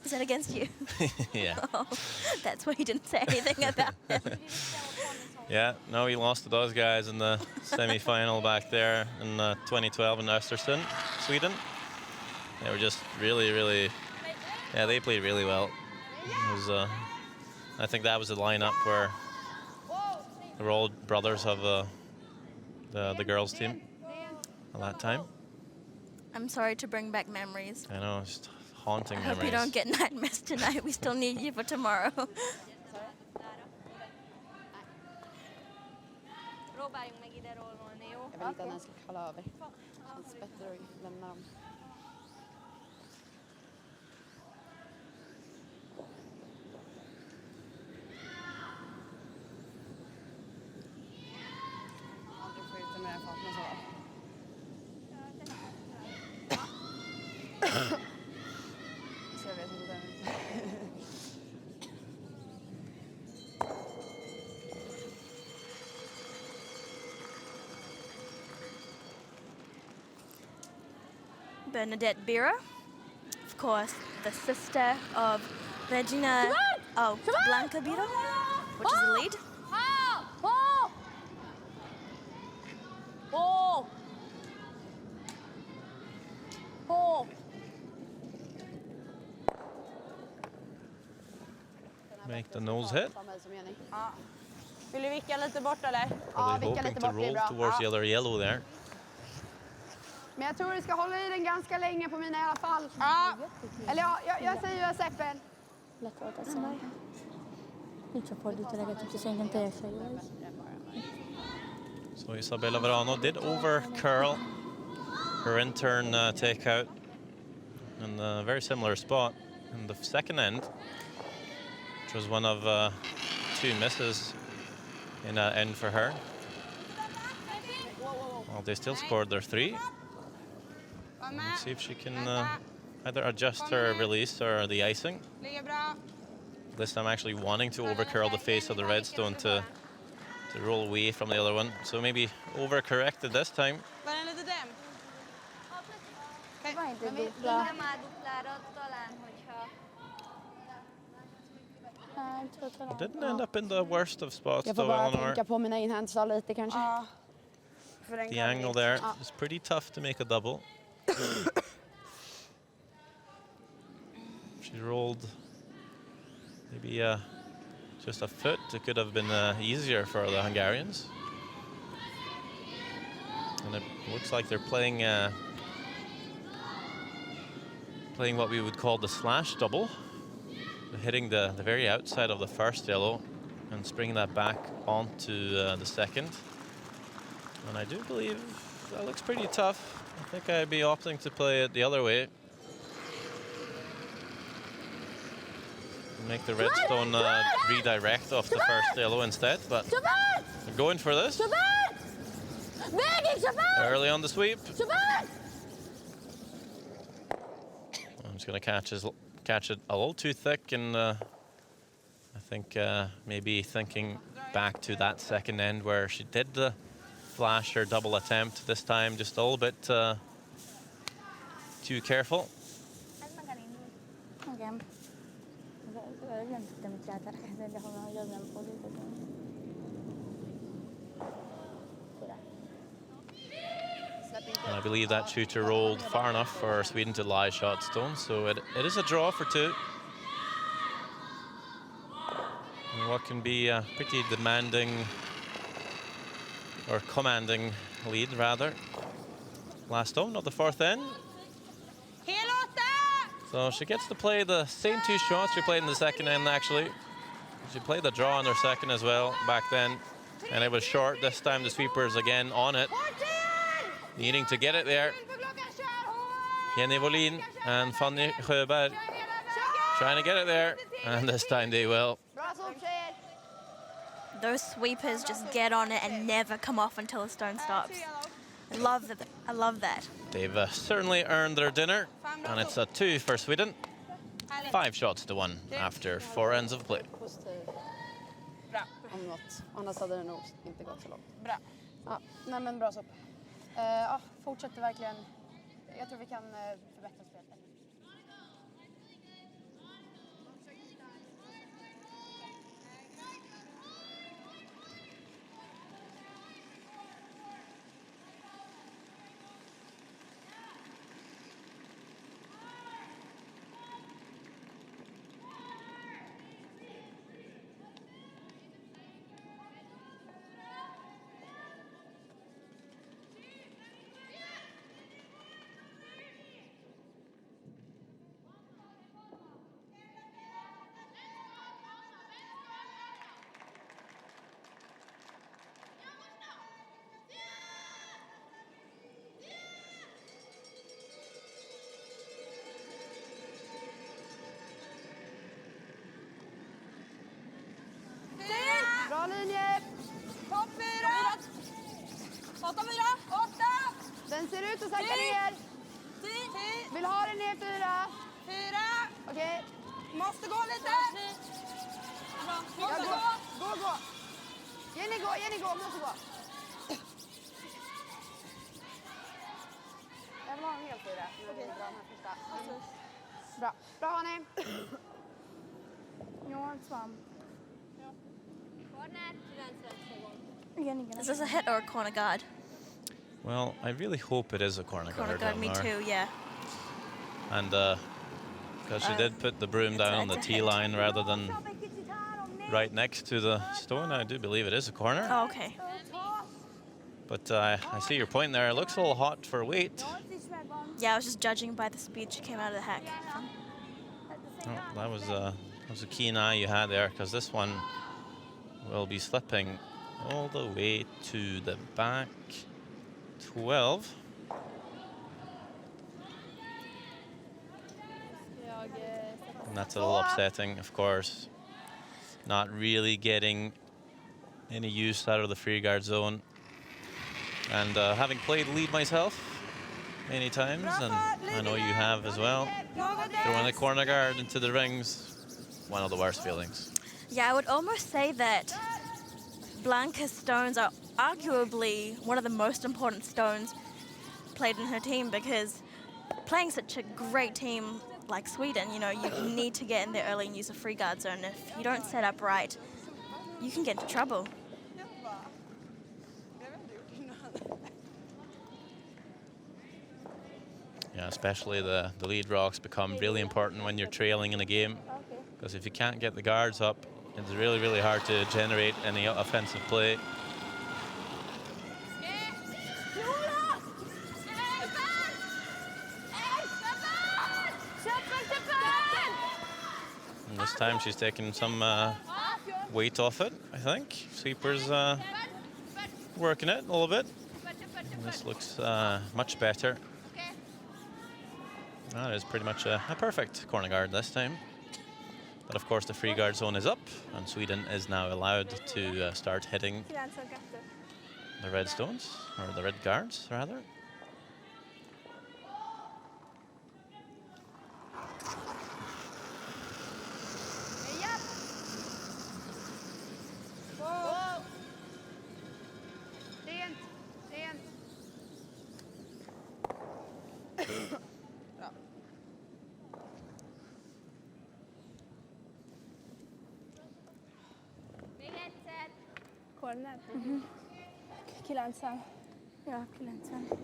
[SPEAKER 2] Was that against you?
[SPEAKER 1] Yeah.
[SPEAKER 2] Oh, that's why you didn't say anything about it.
[SPEAKER 1] Yeah, no, he lost to those guys in the semi-final back there in 2012 in Östersund, Sweden. They were just really, yeah, they played really well. It was, I think that was the lineup where the old brothers of the girls' team at that time.
[SPEAKER 2] I'm sorry to bring back memories.
[SPEAKER 1] I know, it's haunting
[SPEAKER 2] I
[SPEAKER 1] memories.
[SPEAKER 2] hope you don't get nightmares tonight. We still need you for tomorrow.
[SPEAKER 3] Próbáljunk meg ide rollolni, jó?
[SPEAKER 4] Jag vill inte att den ska kalla över. Känns bättre att lämna dem. Aldrig få ut den med den farten så. Så jag vet inte.
[SPEAKER 2] Bernadette Bera, of course, the sister of Regina, Blanca Bera, which is the lead.
[SPEAKER 1] Make the nose hit.
[SPEAKER 4] Ja. Vill du vicka lite bort eller?
[SPEAKER 1] Probably
[SPEAKER 4] vicka
[SPEAKER 1] hoping
[SPEAKER 4] lite
[SPEAKER 1] to
[SPEAKER 4] bort blir
[SPEAKER 1] roll
[SPEAKER 4] bra.
[SPEAKER 1] towards the other yellow there.
[SPEAKER 4] Men jag tror du ska hålla i den ganska länge på mina i alla fall. Ja. Eller ja, jag säger ju Seppen.
[SPEAKER 1] So Isabella Verano did over curl her intern takeout in a very similar spot in the second end, which was one of two misses in that end for her. Well, they still scored their three. Let's see if she can either adjust her release or the icing. This time actually wanting to overcurl the face of the redstone to roll away from the other one. So maybe overcorrected this time.
[SPEAKER 4] Var den lite dämp?
[SPEAKER 1] It didn't end up in the worst of spots
[SPEAKER 4] Jag får
[SPEAKER 1] though,
[SPEAKER 4] bara
[SPEAKER 1] Eleanor.
[SPEAKER 4] tänka på mina inhändsar lite kanske.
[SPEAKER 1] The angle there is pretty tough to make a double. She rolled maybe just a foot. It could have been easier for the Hungarians. And it looks like they're playing what we would call the slash double. Hitting the very outside of the first yellow and springing that back onto the second. And I do believe that looks pretty tough. I think I'd be opting to play it the other way. Make the redstone redirect off the first yellow instead, but I'm going for this. Early on the sweep. I'm just going to catch it a little too thick, and I think maybe thinking back to that second end where she did the flash or double attempt this time, just a little bit too careful. And I believe that shooter rolled far enough for Sweden to lie shot stone, so it is a draw for two. what can be a pretty demanding or commanding lead, rather. Last stone of the fourth end. So she gets to play the same two shots she played in the second end, actually. She played the draw on her second as well back then, and it was short. This time the sweeper's again on it, needing to get it there. Jenny Wåhlin and Fanny Sjöberg trying to get it there, and this time they will.
[SPEAKER 2] Those sweepers just get on it and never come off until the stone stops. I love that. I love that.
[SPEAKER 1] They've certainly earned their dinner, and it's a 2 for Sweden. 5 shots to 1 after 4 ends of play.
[SPEAKER 5] Om något. Annars hade det nog inte gått så långt. Bra. Ja, nej men bra så. Ja, fortsätter verkligen. Jag tror vi kan förbättra spelet. Bra linje! Topp 4! 8 4! 8! Den ser ut att sakta ner. 10! Vill ha den ner 4. 4! Okej. Måste gå lite. Måste gå. Gå. Jenny gå. Måste gå. Jag vill ha en hel 4. Okej. Bra. Bra har ni. Jag har ett svamp.
[SPEAKER 2] Is this a hit or a corner guard?
[SPEAKER 1] Well, I really hope it is a corner guard.
[SPEAKER 2] Me too, yeah.
[SPEAKER 1] And because she did put the broom down on the tee line rather than right next to the stone, I do believe it is a corner.
[SPEAKER 2] Oh, okay.
[SPEAKER 1] But I see your point there. It looks a little hot for weight.
[SPEAKER 2] Yeah, I was just judging by the speed she came out of the hack.
[SPEAKER 1] Oh, that was a keen eye you had there, because this one will be slipping all the way to the back 12. And that's a little upsetting, of course. Not really getting any use out of the free guard zone. And having played lead myself many times, and I know you have as well, throwing the corner guard into the rings, one of the worst feelings.
[SPEAKER 2] Yeah, I would almost say that Blanca's stones are arguably one of the most important stones played in her team, because playing such a great team like Sweden, you know, you need to get in there early and use a free guard zone. If you don't set up right, you can get into trouble.
[SPEAKER 1] Yeah, especially the lead rocks become really important when you're trailing in a game, because if you can't get the guards up, it's really, really hard to generate any offensive play. And this time she's taking some weight off it, I think. Sweeper's working it a little bit. And this looks much better. That is pretty much a perfect corner guard this time. But of course the free guard zone is up, and Sweden is now allowed to start hitting the red stones, or the red guards rather.
[SPEAKER 4] Kilänsen. Ja, kilänsen.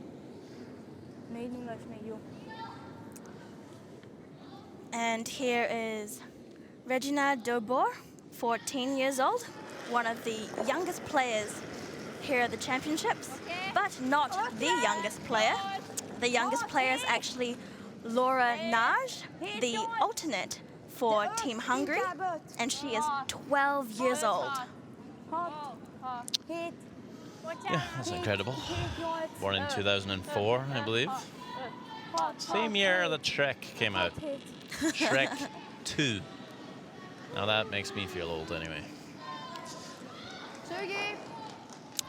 [SPEAKER 2] And here is Regina Dobor 14 years old, one of the youngest players here at the championships, but not the youngest player. The youngest player is actually Laura Naj, the alternate for Team Hungary, and she is 12 years old.
[SPEAKER 1] Yeah, that's incredible. Born in 2004, I believe. Same year that Shrek came out. Shrek 2. Now that makes me feel old anyway.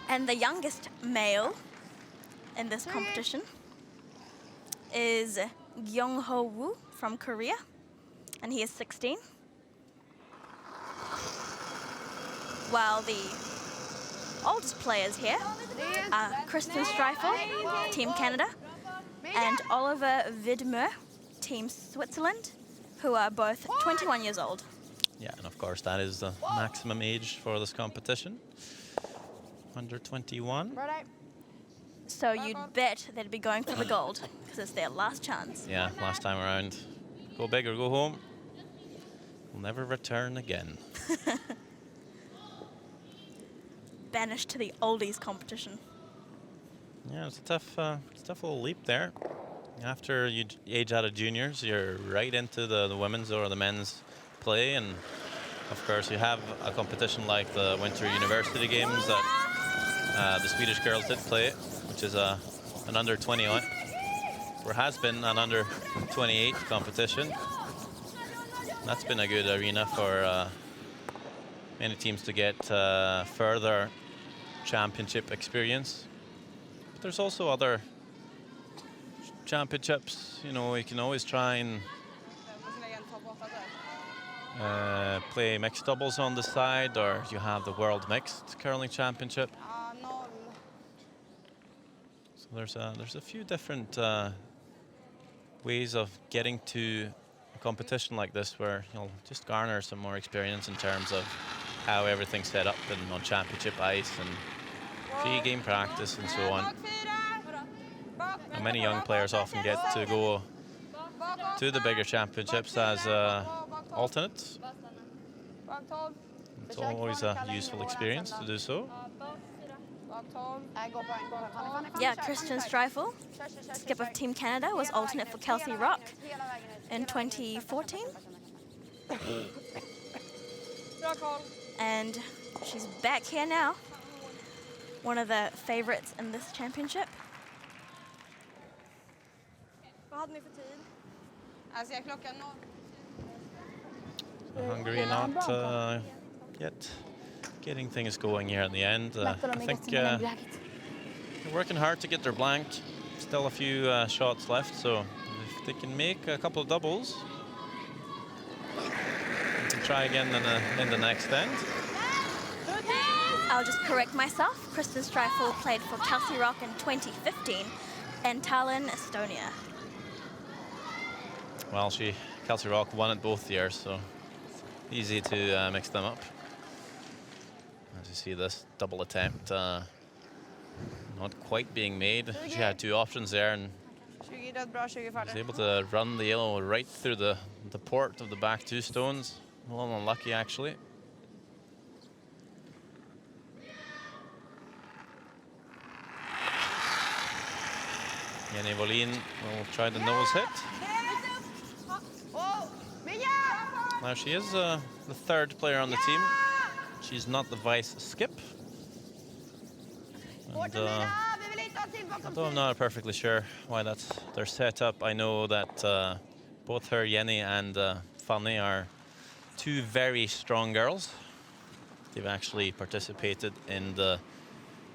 [SPEAKER 2] And the youngest male in this competition is Gangneung Woo from Korea, and he is 16. While the oldest players here are Kristen Streifel, Team Canada, and Oliver Widmer, Team Switzerland, who are both 21 years old.
[SPEAKER 1] Yeah, and of course that is the maximum age for this competition. Under 21.
[SPEAKER 2] So you'd bet they'd be going for the gold, because it's their last chance.
[SPEAKER 1] Yeah, last time around. Go big or go home. We'll never return again.
[SPEAKER 2] Banished to the oldies competition.
[SPEAKER 1] Yeah, it's a tough little leap there. After you age out of juniors, you're right into the women's or the men's play, and of course you have a competition like the Winter University Games that the Swedish girls did play, which is an under 21, or has been an under 28 competition. That's been a good arena for many teams to get further championship experience. But there's also other championships. You know, you can always try and play mixed doubles on the side, or you have the World Mixed Curling Championship. So there's a few different ways of getting to a competition like this, where you'll just garner some more experience in terms of how everything's set up and on championship ice and pre-game practice and so on. And many young players often get to go to the bigger championships as alternates. It's always a useful experience to do so.
[SPEAKER 2] Yeah, Kristen Streifel, skip of Team Canada, was alternate for Kelsey Rock in 2014. And she's back here now. One of the favorites in this championship.
[SPEAKER 1] Hungary not yet getting things going here in the end. I think they're working hard to get their blank. Still a few shots left, so if they can make a couple of doubles, they can try again in the next end.
[SPEAKER 2] I'll just correct myself. Kristen Streifel played for Kelsey Rock in 2015 in Tallinn, Estonia.
[SPEAKER 1] Well, Kelsey Rock won it both years, so easy to mix them up. As you see, this double attempt not quite being made. She had two options there, and was able to run the yellow right through the port of the back two stones. A little unlucky, actually. Jenny Wåhlin will try the nose hit. Now she is the third player on the team. She's not the vice skip. And, although I'm not perfectly sure why that's their setup, I know that both her, Jenny, and Fanny are two very strong girls. They've actually participated in the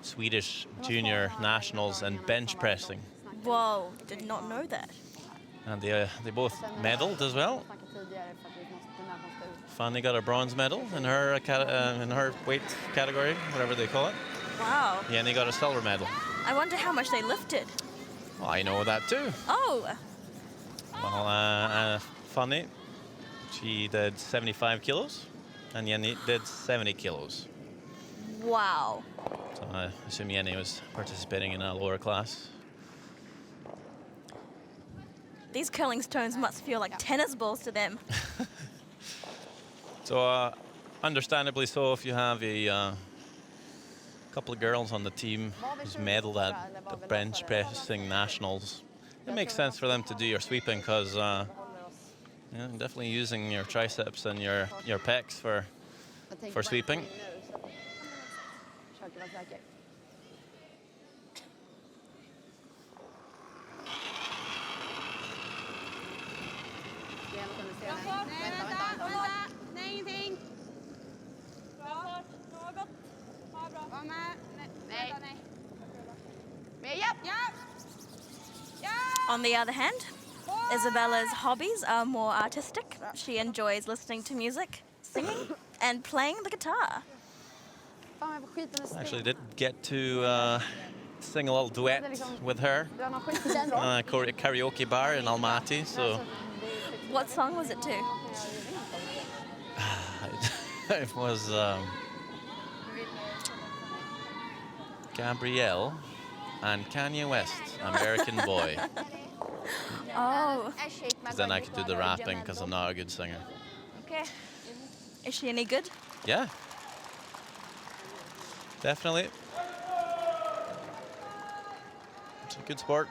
[SPEAKER 1] Swedish junior nationals and bench pressing.
[SPEAKER 2] Whoa, did not know that.
[SPEAKER 1] And they both medaled as well. Fanny got a bronze medal in her weight category, whatever they call it.
[SPEAKER 2] Wow.
[SPEAKER 1] Jenny got a silver medal.
[SPEAKER 2] I wonder how much they lifted.
[SPEAKER 1] Well, I know that too.
[SPEAKER 2] Oh.
[SPEAKER 1] Well, Fanny, she did 75 kilos, and Jenny did 70 kilos.
[SPEAKER 2] Wow.
[SPEAKER 1] So I assume Jenny was participating in a lower class.
[SPEAKER 2] These curling stones must feel like tennis balls to them.
[SPEAKER 1] So understandably so, if you have a couple of girls on the team who's medaled at the bench pressing nationals, it makes sense for them to do your sweeping because yeah, definitely using your triceps and your pecs for sweeping.
[SPEAKER 5] Nej, ingenting. Bra. Var med. Nej. Men ja.
[SPEAKER 2] On the other hand, Isabella's hobbies are more artistic. She enjoys listening to music, singing, and playing the guitar.
[SPEAKER 1] Actually did get to sing a little duet with her karaoke bar in Almaty. So
[SPEAKER 2] What song was it to?
[SPEAKER 1] it was Gabrielle and Kanye West, American Boy.
[SPEAKER 2] Oh,
[SPEAKER 1] Because then I could do the rapping because I'm not a good singer.
[SPEAKER 2] okay. Is she any good?
[SPEAKER 1] Yeah. Definitely. It's a good sport.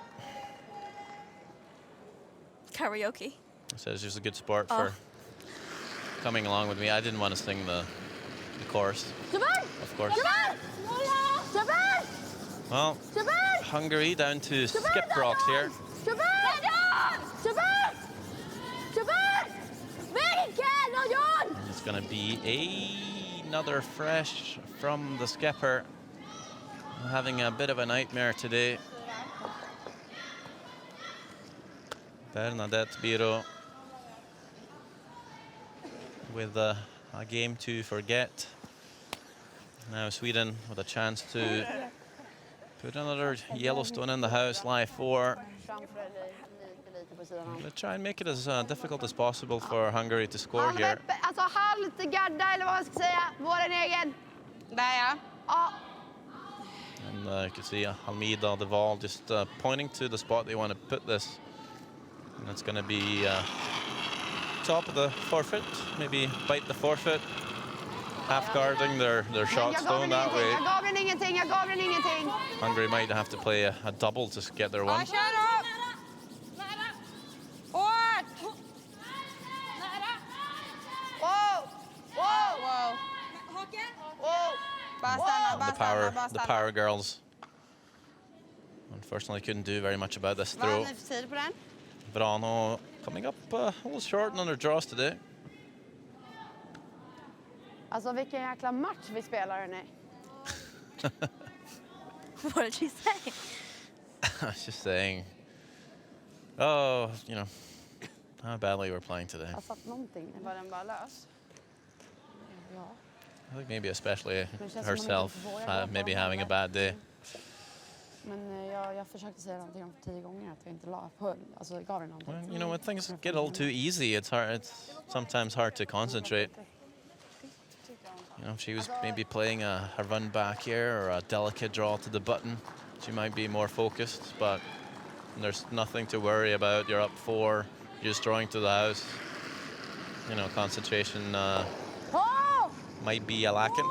[SPEAKER 2] Karaoke.
[SPEAKER 1] So it's just a good sport for coming along with me. I didn't want to sing the chorus, of course. Well, Hungary down to skip rocks here. And it's going to be another fresh from the skipper. Having a bit of a nightmare today. Bernadette Biro with a game to forget. Now Sweden with a chance to put another Yellowstone in the house, live 4. Let's try and make it as difficult as possible for Hungary to score here.
[SPEAKER 5] Alltså halvt gadda eller vad man ska säga. Våran egen. Där ja.
[SPEAKER 1] And you can see Almeida, the Val, just pointing to the spot they want to put this. And it's going to be top of the forfeit, maybe bite the forfeit, half guarding their shots thrown that way.
[SPEAKER 5] Jag gav den ingenting.
[SPEAKER 1] Hungary might have to play a double to get their one. The power girls unfortunately couldn't do very much about this throw. Brano coming up a little short on their draws today.
[SPEAKER 5] Alltså vilken jäkla match vi spelar hörni.
[SPEAKER 2] What did she say?
[SPEAKER 1] I was just saying, oh, you know, how badly we're playing today.
[SPEAKER 5] Jag satt någonting. Var den bara lös? Ja.
[SPEAKER 1] I think maybe especially herself, maybe having a bad day.
[SPEAKER 5] Men jag försökte säga någonting om 10 gånger att jag inte la på, alltså gav den någonting.
[SPEAKER 1] Well, you know, when things get a little too easy, it's sometimes hard to concentrate. You know, if she was maybe playing a run back here or a delicate draw to the button, she might be more focused, but there's nothing to worry about. You're up 4, you're just drawing to the house. You know, concentration might be a lacking.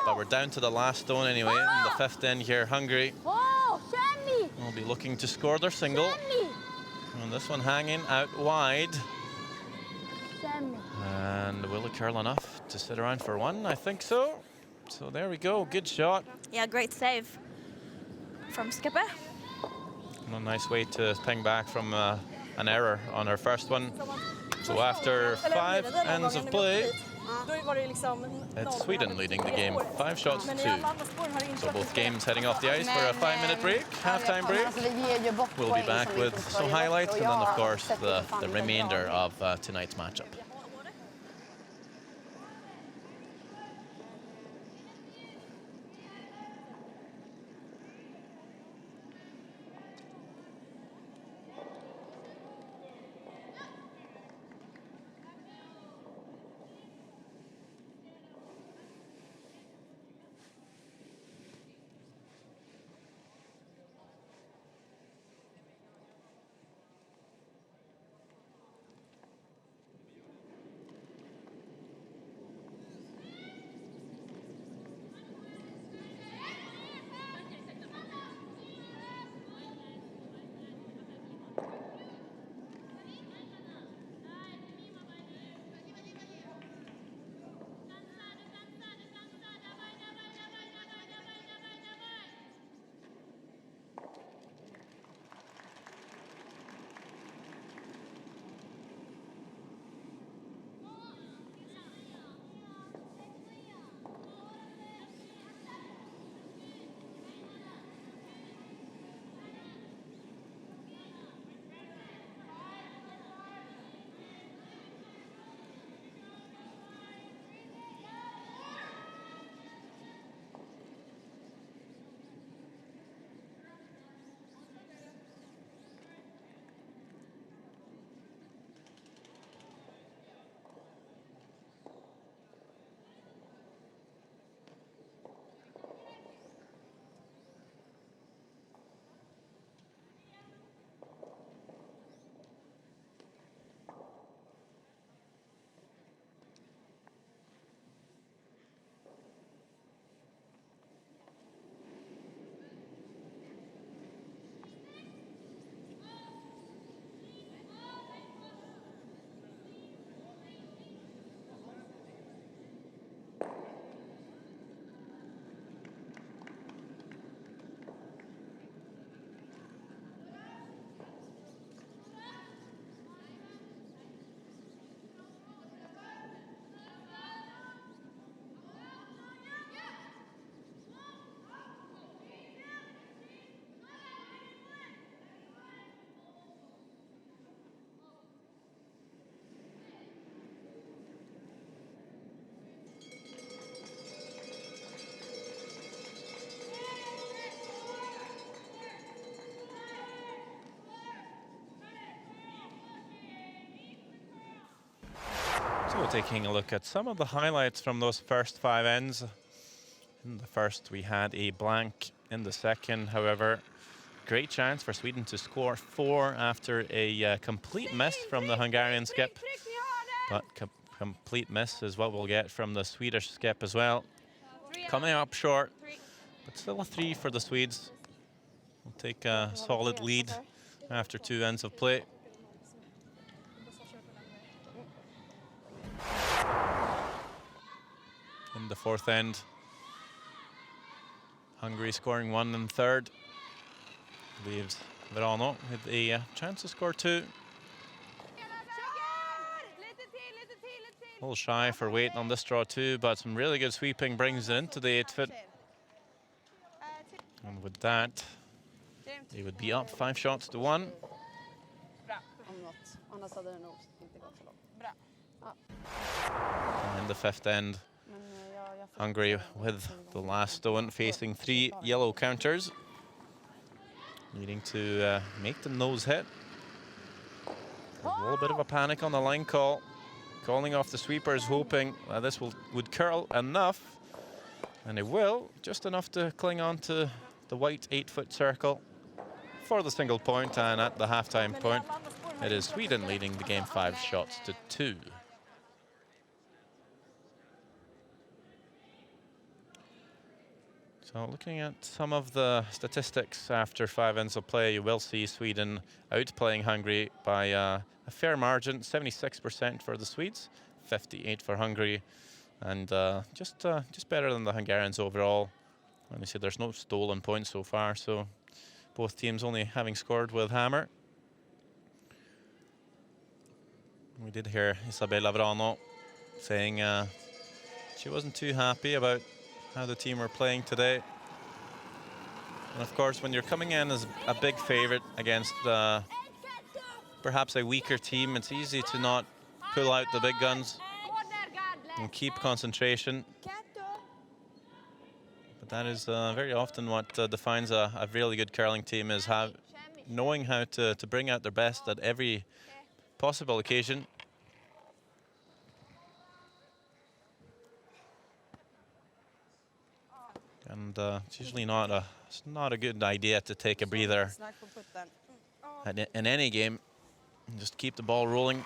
[SPEAKER 1] But we're down to the last stone anyway, in the 5th end here. Hungary will be looking to score their single. And this one hanging out wide. And will it curl enough to sit around for one? I think so. So there we go, good shot.
[SPEAKER 2] Yeah, great save from skipper.
[SPEAKER 1] And a nice way to ping back from an error on her first one. So after 5 ends of play, it's Sweden leading the game, 5 shots to 2. So both games heading off the ice for a 5-minute break, halftime break. We'll be back with some highlights and then, of course, the remainder of tonight's matchup. taking a look at some of the highlights from those first 5 ends. In the first, we had a blank. In the second, however, great chance for Sweden to score 4 after a complete miss from the Hungarian skip. But complete miss is what we'll get from the Swedish skip as well. Coming up short, but still a 3 for the Swedes. We'll take a solid lead after 2 ends of play. In the fourth end, Hungary scoring 1 in third. Leaves Verano with a chance to score 2. A little shy for weight on this draw too, but some really good sweeping brings it into the 8-foot. And with that, they would be up 5 shots to 1. And in the fifth end, Hungary with the last stone facing 3 yellow counters, needing to make the nose hit. A little bit of a panic on the line call, calling off the sweepers, hoping this would curl enough, and it will, just enough to cling on to the white 8-foot circle for the single point. And at the halftime point, it is Sweden leading the game 5 shots to 2. So looking at some of the statistics after 5 ends of play, you will see Sweden outplaying Hungary by a fair margin, 76% for the Swedes, 58% for Hungary, and just better than the Hungarians overall. And you see there's no stolen points so far, so both teams only having scored with hammer. We did hear Isabella Verano saying she wasn't too happy about how the team are playing today. And of course, when you're coming in as a big favorite against perhaps a weaker team, it's easy to not pull out the big guns and keep concentration. But that is very often what defines a really good curling team, is knowing how to bring out their best at every possible occasion. And it's usually not a good idea to take a breather in any game and just keep the ball rolling.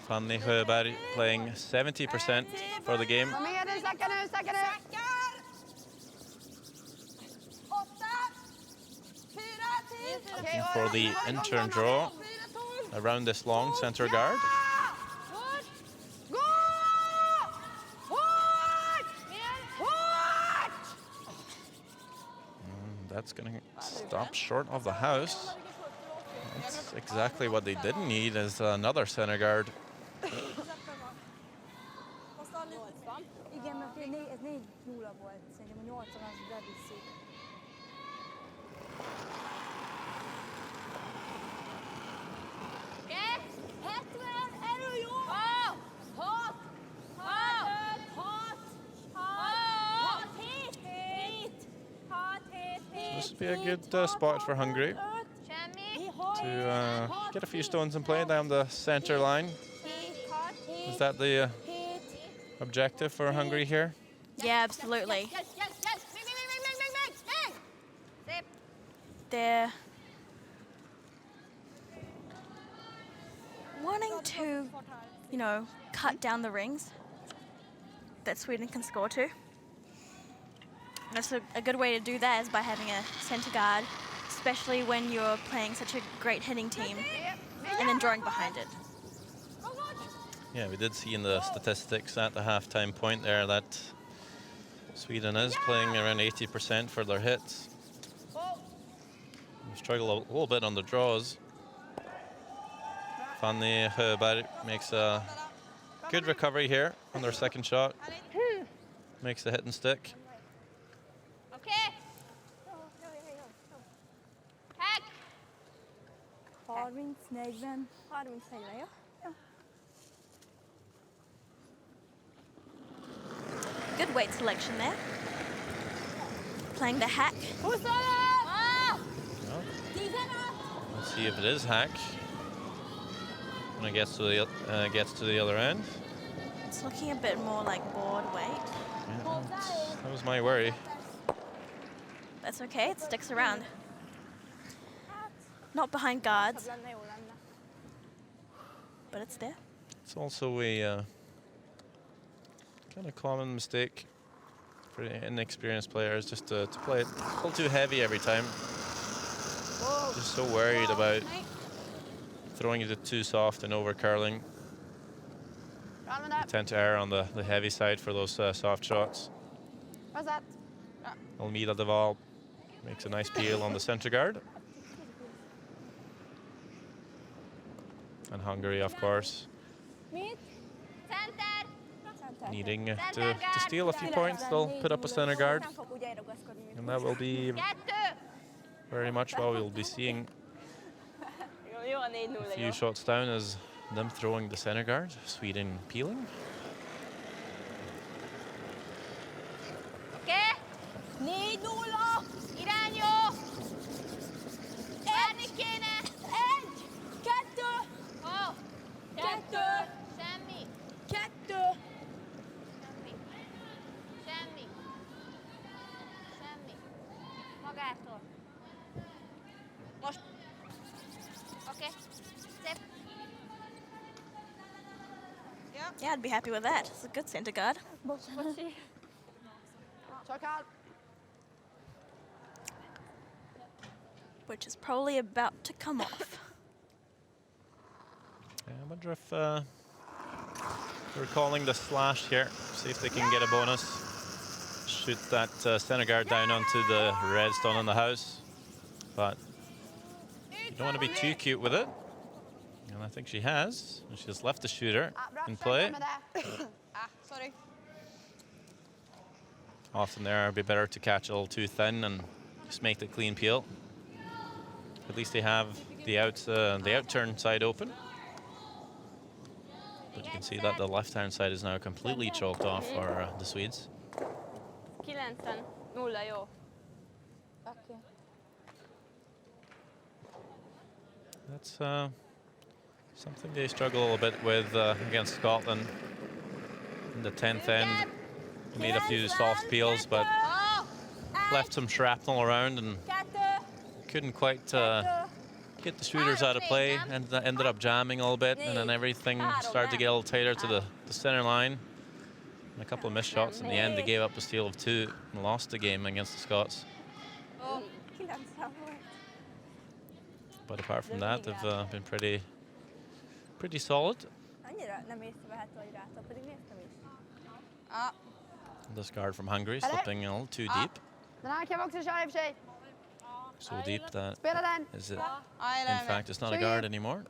[SPEAKER 1] Fanny Sjöberg playing 70% for the game. Looking for the in-turn draw around this long center guard. That's going to stop short of the house. That's exactly what they didn't need, is another center guard. This would be a good spot for Hungary to get a few stones in play down the center line. Is that the objective for Hungary here?
[SPEAKER 2] Yeah, absolutely. They're wanting to, cut down the rings that Sweden can score to. That's a good way to do that is by having a center guard, especially when you're playing such a great hitting team, and then drawing behind it.
[SPEAKER 1] Yeah, we did see in the statistics at the halftime point there that Sweden is playing around 80% for their hits. They struggle a little bit on the draws. Fanny Sjöberg makes a good recovery here on their second shot. Makes the hit and stick.
[SPEAKER 3] Okay. Hack.
[SPEAKER 2] 30-40. 30-40, ja. Good weight selection there. Playing the hack.
[SPEAKER 1] Well, let's see if it is hack. when it gets to the other end.
[SPEAKER 2] It's looking a bit more like board weight.
[SPEAKER 1] Yeah, that was my worry.
[SPEAKER 2] That's okay, it sticks around. Not behind guards, but it's there.
[SPEAKER 1] It's also a kind of common mistake for inexperienced players, just to play it a little too heavy every time. Just so worried about throwing it too soft and over curling. You tend to err on the heavy side for those soft shots. Almeida de Val makes a nice peel on the center guard. And Hungary, of course, needing to steal a few points. They'll put up a center guard. And that will be very much what we'll be seeing a few shots down as them throwing the center guard, Sweden peeling.
[SPEAKER 3] Oké? 4-0! Irány jó! Várni kéne! 1! 2! Ó! 2! Semmi! 2! Semmi! Semmi! Semmi! Magától! Most! Oké? Szép!
[SPEAKER 2] Yeah, I'd be happy with that. It's a good center guard.
[SPEAKER 3] Bocsi!
[SPEAKER 2] Which is probably about to come off.
[SPEAKER 1] Yeah, I wonder if they're calling the slash here. See if they can get a bonus. Shoot that center guard down onto the red stone in the house. But you don't want to be too cute with it. And I think she has. She just left the shooter in play.
[SPEAKER 4] Sorry.
[SPEAKER 1] Often there, it'd be better to catch a little too thin and just make the clean peel. At least they have the outturn side open. But you can see that the left-hand side is now completely choked off for the Swedes.
[SPEAKER 3] 9-0, jó.
[SPEAKER 1] That's something they struggle a little bit with against Scotland. In the 10th end, they made a few soft peels, but left some shrapnel around and couldn't quite get the shooters out of play, and ended up jamming a little bit, and then everything started to get a little tighter to the center line. And a couple of missed shots in the end. They gave up a steal of 2 and lost the game against the Scots. But apart from that, they've been pretty solid. This guard from Hungary slipping a little too deep. So deep that is it. In fact, it's not a guard anymore.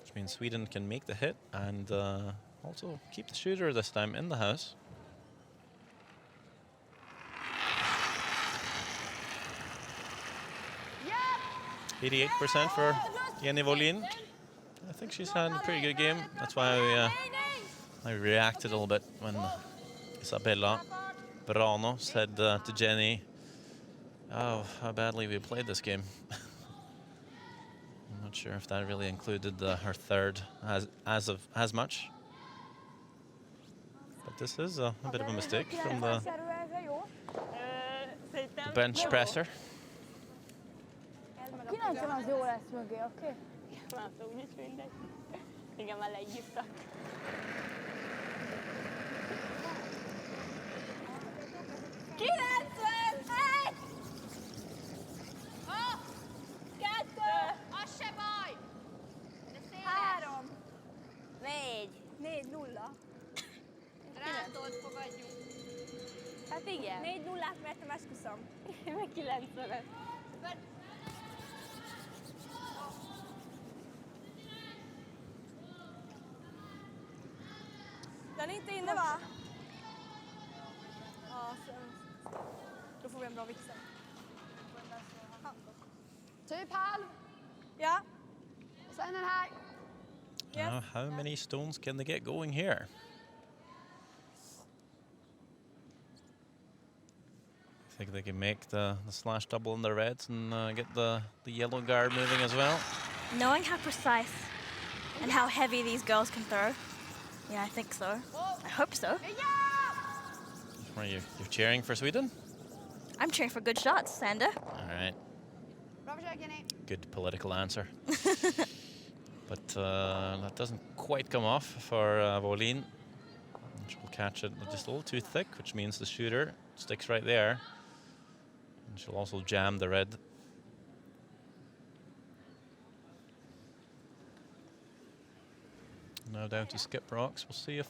[SPEAKER 1] Which means Sweden can make the hit and also keep the shooter this time in the house. Yeah. 88% for Jenny Wåhlin. I think she's had a pretty good game. That's why I reacted a little bit when Isabella Brano said to Jenny, "Oh, how badly we played this game." I'm not sure if that really included her third as much. But this is a bit of a mistake from the bench presser.
[SPEAKER 3] Rától fogadjuk.
[SPEAKER 5] Hát igen.
[SPEAKER 3] 4-0-át mertem, esküszöm. Én meg 9-et.
[SPEAKER 4] Den är inte inne va? Ja, då får vi en bra vixel.
[SPEAKER 5] Typ halv.
[SPEAKER 4] Ja.
[SPEAKER 5] Och sen den här.
[SPEAKER 1] Now, how many stones can they get going here? I Think they can make the slash double in the reds and get the yellow guard moving as well.
[SPEAKER 2] Knowing how precise and how heavy these girls can throw. Yeah, I think so. I hope so.
[SPEAKER 1] Are you're cheering for Sweden?
[SPEAKER 2] I'm cheering for good shots, Sander.
[SPEAKER 1] All right.
[SPEAKER 5] Bra försök, Jenny.
[SPEAKER 1] Good political answer. But that doesn't quite come off for Volin. She'll catch it just a little too thick, which means the shooter sticks right there. And she'll also jam the red. Now down to skip rocks. We'll see if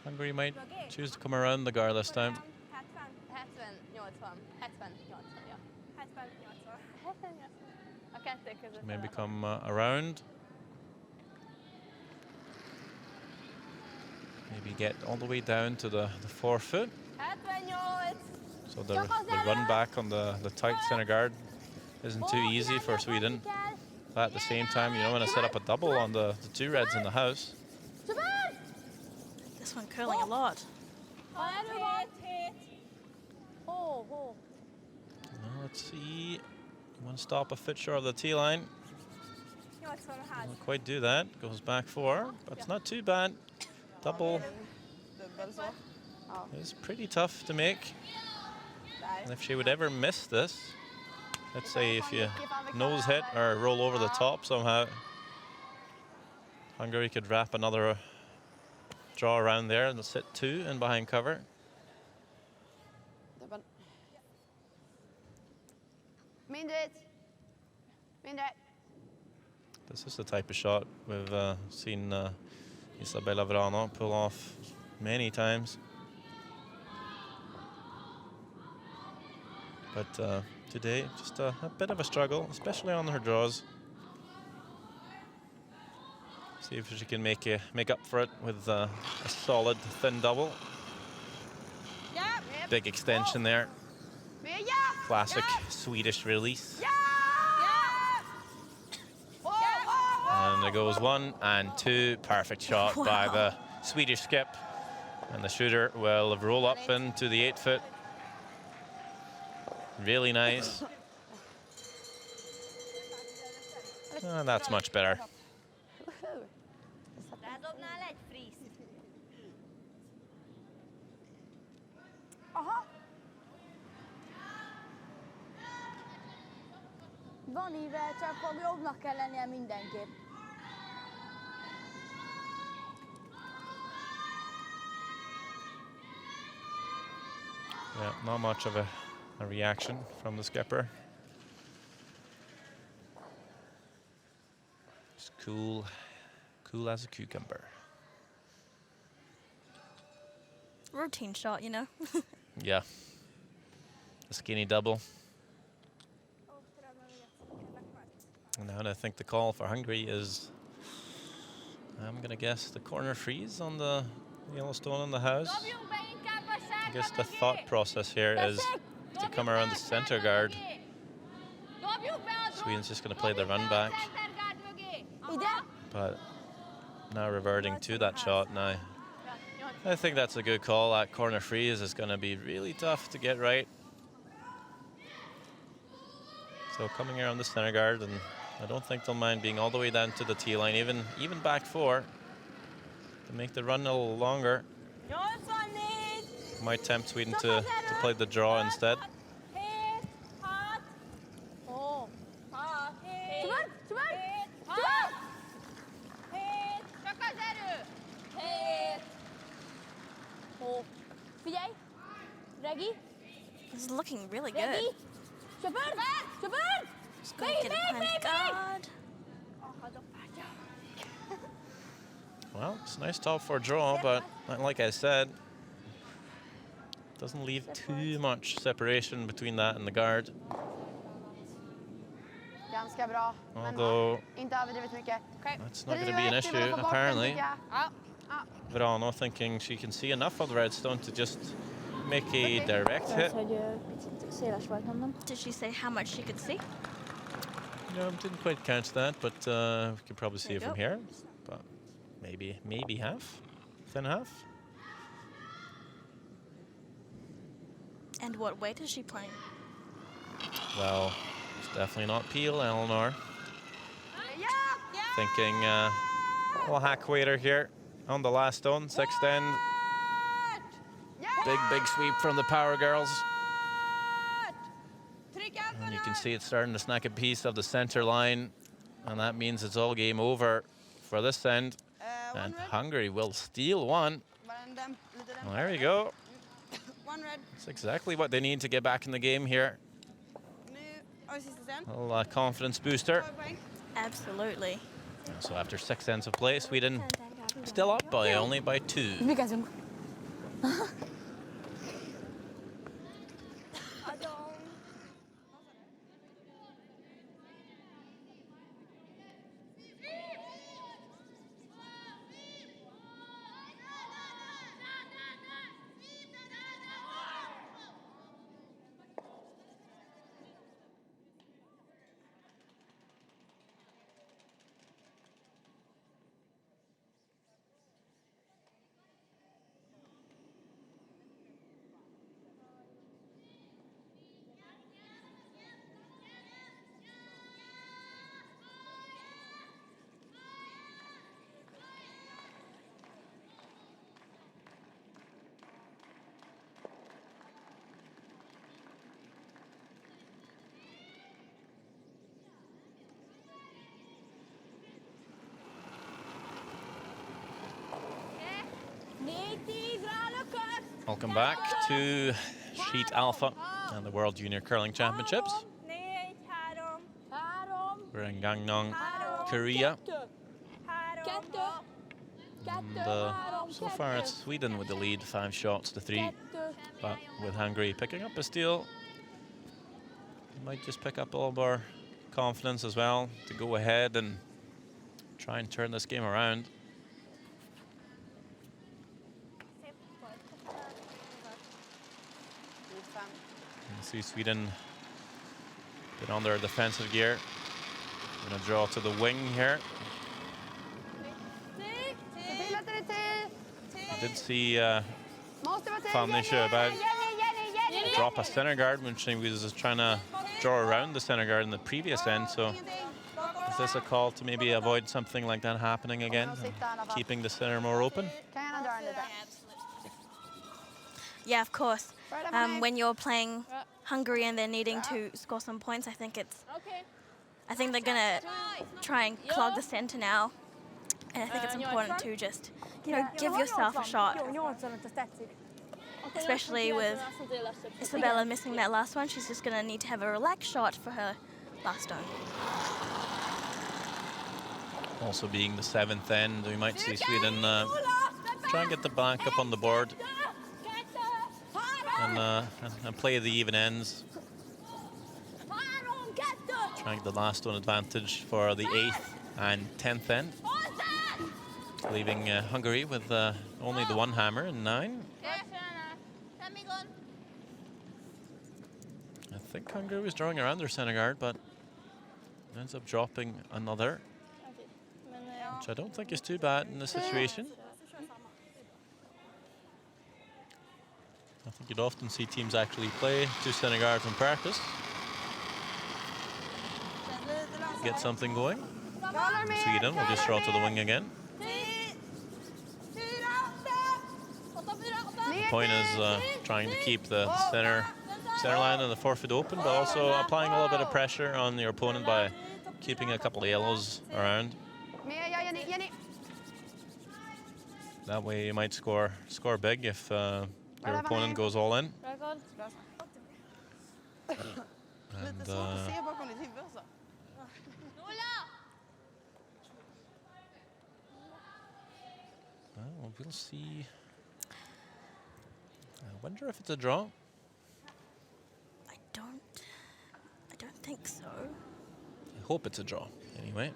[SPEAKER 1] Hungary might choose to come around the guard this time.
[SPEAKER 3] 78, ja. 78. A kettő között.
[SPEAKER 1] Maybe come around. Maybe get all the way down to the 4-foot.
[SPEAKER 3] 78.
[SPEAKER 1] So the run back on the tight center guard isn't too easy for Sweden. But at the same time, you don't want to set up a double on the two reds in the house.
[SPEAKER 2] This one curling a lot.
[SPEAKER 3] Oh.
[SPEAKER 1] Well, let's see. One stop a foot short of the tee line. Don't quite do that. Goes back 4, but it's not too bad. Double
[SPEAKER 5] Dubbel så. Ja.
[SPEAKER 1] is pretty tough to make. And if she would ever miss this, let's say if you nose hit or roll over the top somehow, Hungary could wrap another draw around there and sit 2 and behind cover.
[SPEAKER 5] Dubbel. Mindre.
[SPEAKER 1] This is the type of shot we've seen Isabella Vrano pull off many times. But today, just a bit of a struggle, especially on her draws. See if she can make up for it with a solid thin double. Big extension there. Classic Swedish release. And there goes 1 and 2. Perfect shot by the Swedish skip. And the shooter will roll up into the 8-foot. Really nice. And that's much better.
[SPEAKER 3] Aha. Van íve, csak jobbnak kell lennie mindenképp.
[SPEAKER 1] Yeah, not much of a reaction from the skipper. Just cool as a cucumber.
[SPEAKER 2] Routine shot, you know.
[SPEAKER 1] Yeah. A skinny double. And I think the call for Hungary is, I'm going to guess, the corner freeze on the Yellowstone on the house. I guess the thought process here is to come around the center guard. Sweden's just going to play the run back. But now reverting to that shot now. I think that's a good call. That corner freeze is going to be really tough to get right. So coming around the center guard, and I don't think they'll mind being all the way down to the tee line, even back 4 to make the run a little longer. Might tempt Sweden to play the draw instead.
[SPEAKER 2] This is looking really good. Just gonna get it behind the guard.
[SPEAKER 1] Well, it's a nice top 4 draw, but like I said, doesn't leave too much separation between that and the guard.
[SPEAKER 5] Ganska bra.
[SPEAKER 1] Although
[SPEAKER 5] Inte överdrivet mycket.
[SPEAKER 1] that's not going to be an issue, apparently. Vrano thinking she can see enough of the redstone to just make a direct hit.
[SPEAKER 2] Did she say how much she could see?
[SPEAKER 1] No, didn't quite catch that, but we can probably see
[SPEAKER 2] There
[SPEAKER 1] it
[SPEAKER 2] you
[SPEAKER 1] from
[SPEAKER 2] go.
[SPEAKER 1] here. But maybe half, thin half.
[SPEAKER 2] And what weight is she playing?
[SPEAKER 1] Well, it's definitely not Peel, Eleanor. Thinking we'll hack waiter here on the last stone, sixth end. Big sweep from the Power Girls. And you can see it's starting to snack a piece of the center line. And that means it's all game over for this end. And Hungary will steal one. Well, there you go. That's exactly what they need to get back in the game here. A little confidence booster.
[SPEAKER 2] Absolutely.
[SPEAKER 1] So after 6 ends of play, Sweden still up by only by 2. Welcome back to Sheet Alpha and the World Junior Curling Championships. We're in Gangneung, Korea. And so far it's Sweden with the lead, 5 shots to 3. But with Hungary picking up a steal, might just pick up a little more confidence as well to go ahead and try and turn this game around. You see Sweden bit on their defensive gear. Gonna draw to the wing here. I did see Fanisha about drop a center guard when she was trying to draw around the center guard in the previous end. So is this a call to maybe avoid something like that happening again, keeping the center more open?
[SPEAKER 2] Yeah, of course. When you're playing Hungary and they're needing to score some points, I think they're gonna try and clog the center now. And I think it's important to just, give yourself a shot. Especially with Isabella missing that last one, she's just gonna need to have a relaxed shot for her last stone.
[SPEAKER 1] Also being the 7th end, we might see Sweden try and get the back up on the board and play the even ends. Trying the last stone advantage for the 8th and 10th end. Leaving Hungary with only the 1 hammer in 9. I think Hungary was drawing around their center guard, but ends up dropping another, which I don't think is too bad in this situation. I think you'd often see teams actually play 2 center guards in practice. Get something going. Sweden will just draw to the wing again. The point is trying to keep the center line and the forfeit open, but also applying a little bit of pressure on your opponent by keeping a couple of yellows around. That way you might score big if your opponent goes all in. And, well, we'll see. I wonder if it's a draw.
[SPEAKER 2] I don't think so.
[SPEAKER 1] I hope it's a draw, anyway.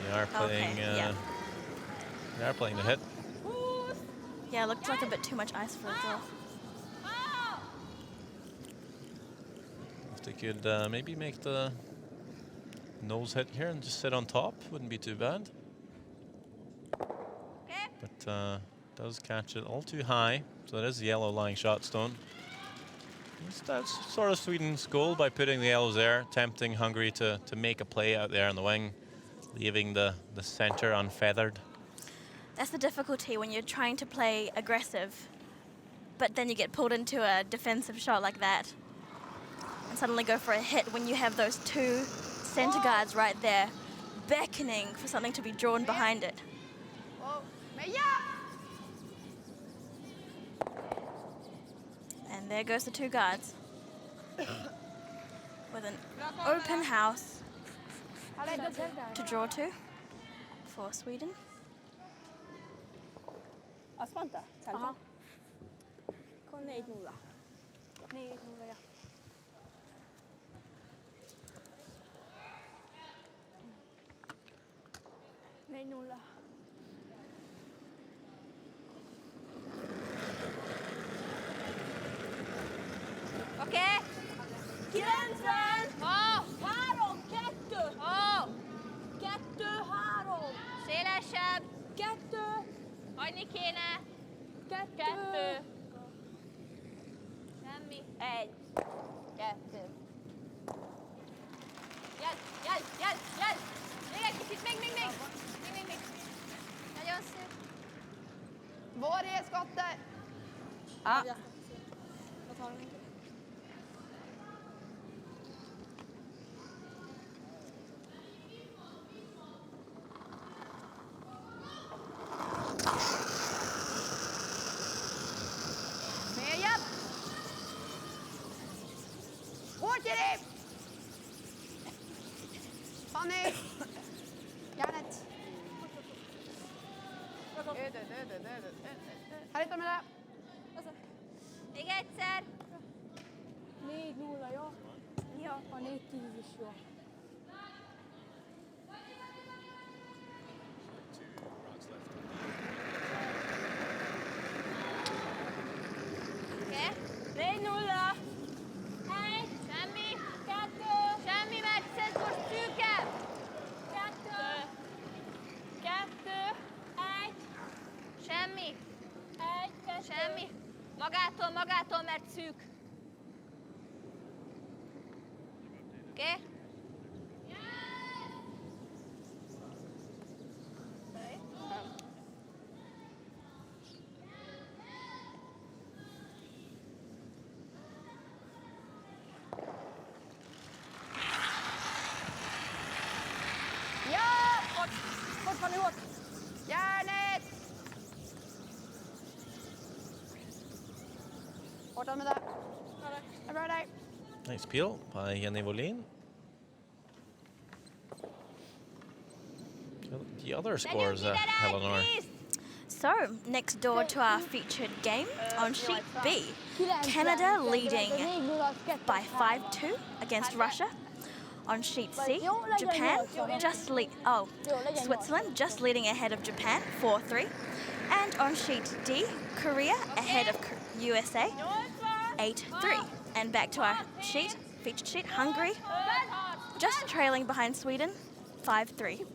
[SPEAKER 1] They are playing. They are playing the hit.
[SPEAKER 2] Yeah, it looked like a bit too much ice for a draw.
[SPEAKER 1] If they could maybe make the nose hit here and just sit on top, wouldn't be too bad. But Does catch it all too high, so that is the yellow lying shot stone. That's sort of Sweden's goal by putting the yellows there, tempting Hungary to make a play out there on the wing, leaving the center unfeathered.
[SPEAKER 2] That's the difficulty when you're trying to play aggressive, but then you get pulled into a defensive shot like that and suddenly go for a hit when you have those two center guards right there beckoning for something to be drawn behind it. And there goes the two guards with an open house to draw to for Sweden.
[SPEAKER 4] Asfalta, salta. Con 4-0. 4-0, ja.
[SPEAKER 3] Okei.
[SPEAKER 4] 90. Három, kettő. Kettő, három.
[SPEAKER 3] Szélesebb.
[SPEAKER 4] Kettő.
[SPEAKER 3] Hagyni kéne.
[SPEAKER 4] Kettő.
[SPEAKER 3] Semmi.
[SPEAKER 4] 1. 2.
[SPEAKER 3] Jel. Még egy kicsit, még. Nagyon szép.
[SPEAKER 5] Var är skottet? Med. Hårt i dig! Fanny! Järnet. Här med det.
[SPEAKER 3] Még egyszer.
[SPEAKER 4] 4-0, ja. Ja, a 4-10 is jó.
[SPEAKER 3] Okej.
[SPEAKER 4] 4-0.
[SPEAKER 3] Egy. Semmi. Kettő. Semmi, mert ez most szűkebb.
[SPEAKER 4] Kettő.
[SPEAKER 3] Egy. Semmi.
[SPEAKER 4] Egy, kettő.
[SPEAKER 3] Semmi. Magától, mert szűk. Oké?
[SPEAKER 5] Ja!
[SPEAKER 4] Hårt, Fanny, hårt.
[SPEAKER 5] Järnet! Hårt med det. Det är bra där.
[SPEAKER 1] Nice peel by Jenny Wåhlin. The other scores, Eleanor.
[SPEAKER 2] So, next door to our featured game, on sheet B, Canada leading by 5-2 against Russia. On sheet C, Japan Switzerland just leading ahead of Japan 4-3. And on sheet D, Korea ahead of USA 8-3. And back to our sheet, featured sheet, Hungary just trailing behind Sweden 5-3.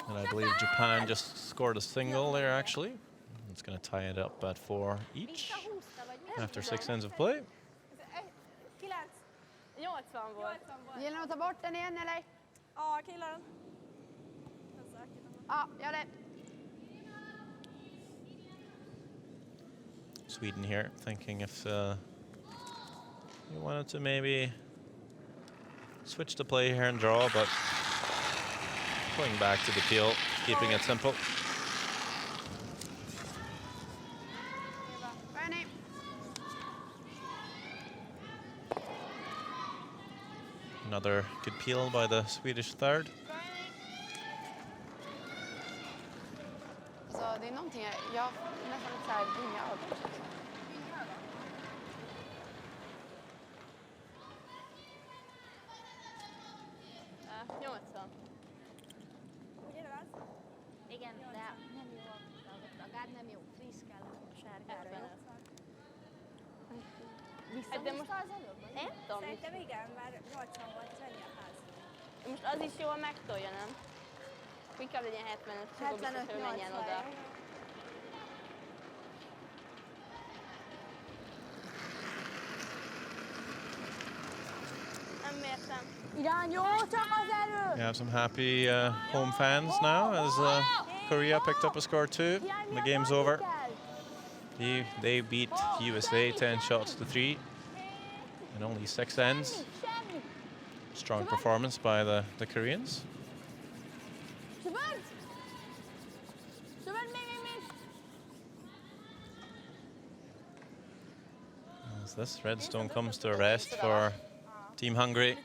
[SPEAKER 1] And I believe Japan just scored a single there, actually. It's going to tie it up at 4 each after 6 ends of play.
[SPEAKER 4] 80 volt.
[SPEAKER 5] Vill ni ta bort den igen eller?
[SPEAKER 4] Ja, killar.
[SPEAKER 5] Ja, gör det.
[SPEAKER 1] Sweden here thinking if you wanted to maybe switch the play here and draw, but going back to the peel, keeping it simple. Another good peel by the Swedish third.
[SPEAKER 5] Alltså, det är någonting, jag nästan lite såhär vinga ögon.
[SPEAKER 3] Igen, de nem jó a gád, nem jó. Fríz kell a sárgára, jó? Hát de most nem tudom.
[SPEAKER 5] Szerintem igen, már 80 volt, és ennyi a ház.
[SPEAKER 3] Most az is jól megtolja, nem? Akkor inkább legyen 75, és akkor biztos, hogy menjen oda. Nem értem.
[SPEAKER 5] Irányó, csak az erő!
[SPEAKER 1] We have some happy home fans now as Korea picked up a score 2. The game's over. They beat USA 10 shots to 3 in only 6 ends. Strong performance by the Koreans. As this redstone comes to a rest for Team Hungary.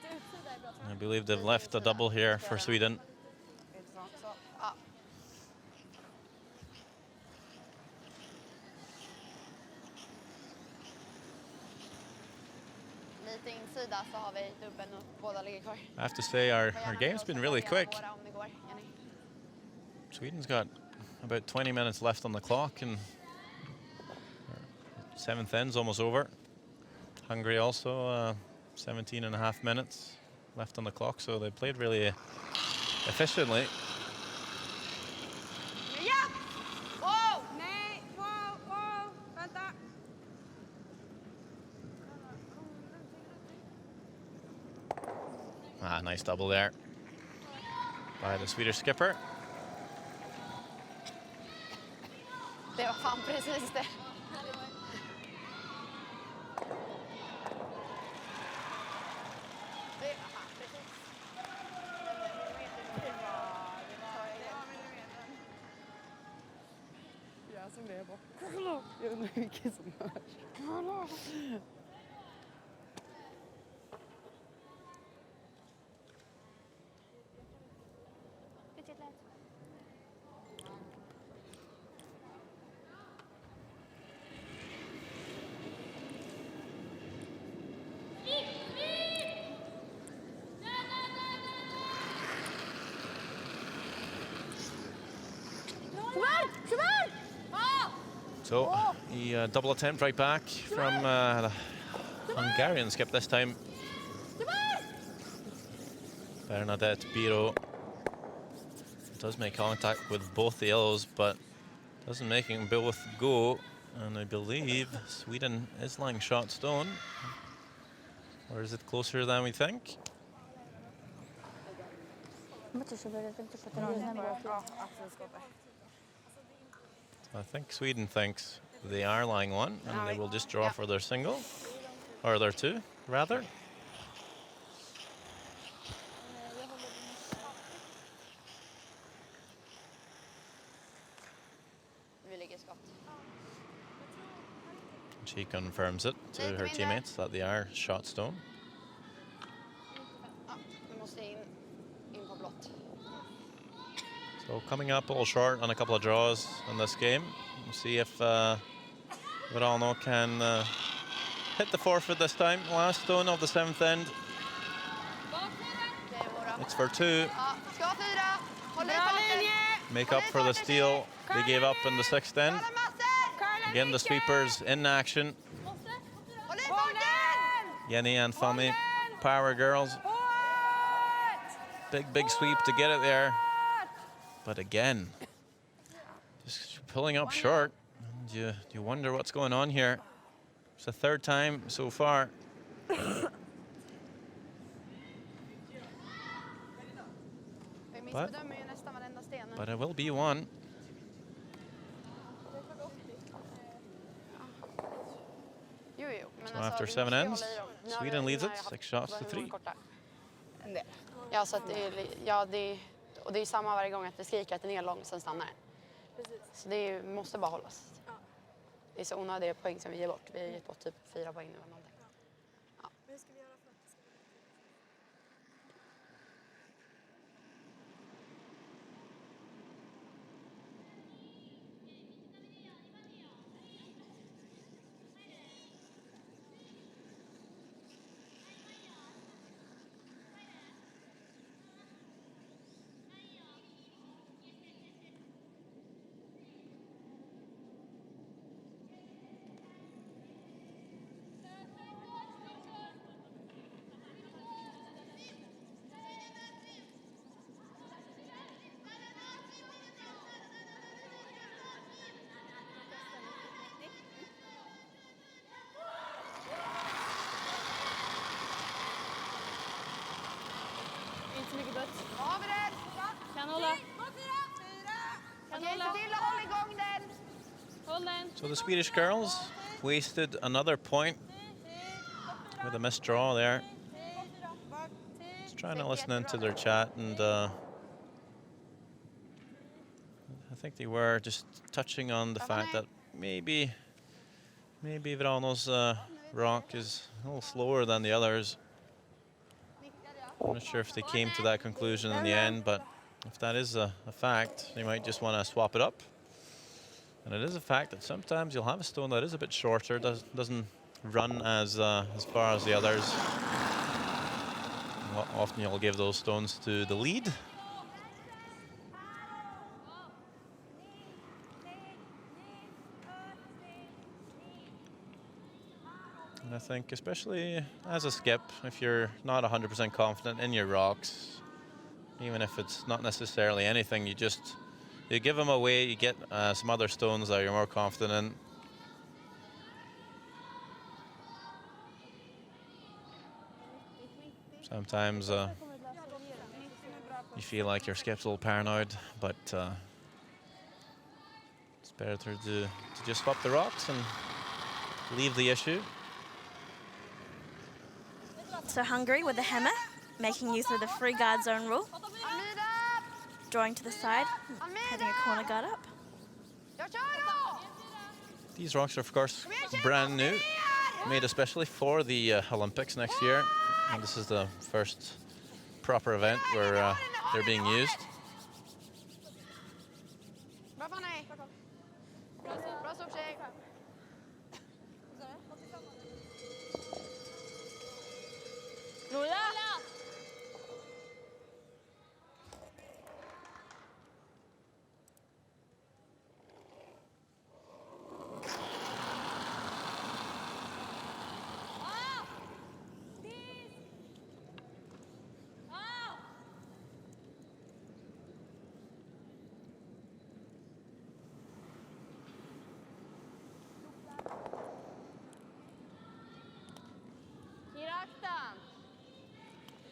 [SPEAKER 1] I believe they've left a double here for Sweden.
[SPEAKER 3] Lite insida så har vi dubben och båda ligger kvar.
[SPEAKER 1] I have to say our game's been really quick. Sweden's got about 20 minutes left on the clock and 7th end's almost over. Hungary also 17 and a half minutes left on the clock, so they played really efficiently.
[SPEAKER 5] Ja! Wow! Nej, wow, vänta!
[SPEAKER 1] Nice double there by the Swedish skipper.
[SPEAKER 3] Det var fan precis det.
[SPEAKER 4] Jag som blev bort. Jag undrar hur mycket som hörs.
[SPEAKER 1] So the double attempt right back from the Hungarian skip this time. Bernadette Biro does make contact with both the yellows, but doesn't make them both go. And I believe Sweden is lying shot stone. Or is it closer than we think? I think Sweden thinks they are lying one, and they will just draw for their single, or their two, rather. She confirms it to her teammates that they are shot stone. So coming up a little short on a couple of draws in this game. We'll see if Verano can hit the forfeit this time. Last stone of the 7th end. It's for 2. Make up for the steal they gave up in the 6th end. Again, the sweepers in action. Jenny and Fanny, power girls. Big sweep to get it there. But again, just pulling up short. And you wonder what's going on here. It's the 3rd time so far. But it will be one. So after 7 ends, Sweden leads it 6 shots to 3.
[SPEAKER 3] Ja, så att och det är samma varje gång att det skriker att den är lång, sen stannar den. Så det måste bara hållas. Det är så onödiga poäng som vi ger bort. Vi har gett bort typ 4 poäng nu eller någonting. Ja. Öppet.
[SPEAKER 5] Har vi den?
[SPEAKER 3] Kan hålla. Kan
[SPEAKER 5] Okej,
[SPEAKER 3] hålla.
[SPEAKER 5] se till att hålla igång den.
[SPEAKER 3] Håll den.
[SPEAKER 1] So the Swedish girls wasted another point with a missed draw there. Just trying to listen into their chat, and I think they were just touching on the fact that maybe Vrano's rock is a little slower than the others. I'm not sure if they came to that conclusion in the end, but if that is a fact, they might just want to swap it up. And it is a fact that sometimes you'll have a stone that is a bit shorter, doesn't run as far as the others. Often you'll give those stones to the lead. And I think especially as a skip, if you're not 100% confident in your rocks, even if it's not necessarily anything, you give them away, you get some other stones that you're more confident in. Sometimes you feel like your skip's a little paranoid, but it's better to just swap the rocks and leave the issue.
[SPEAKER 2] So Hungary with the hammer, making use of the free guard zone rule. Drawing to the side, having a corner guard up.
[SPEAKER 1] These rocks are, of course, brand new, made especially for the Olympics next year. And this is the first proper event where they're being used.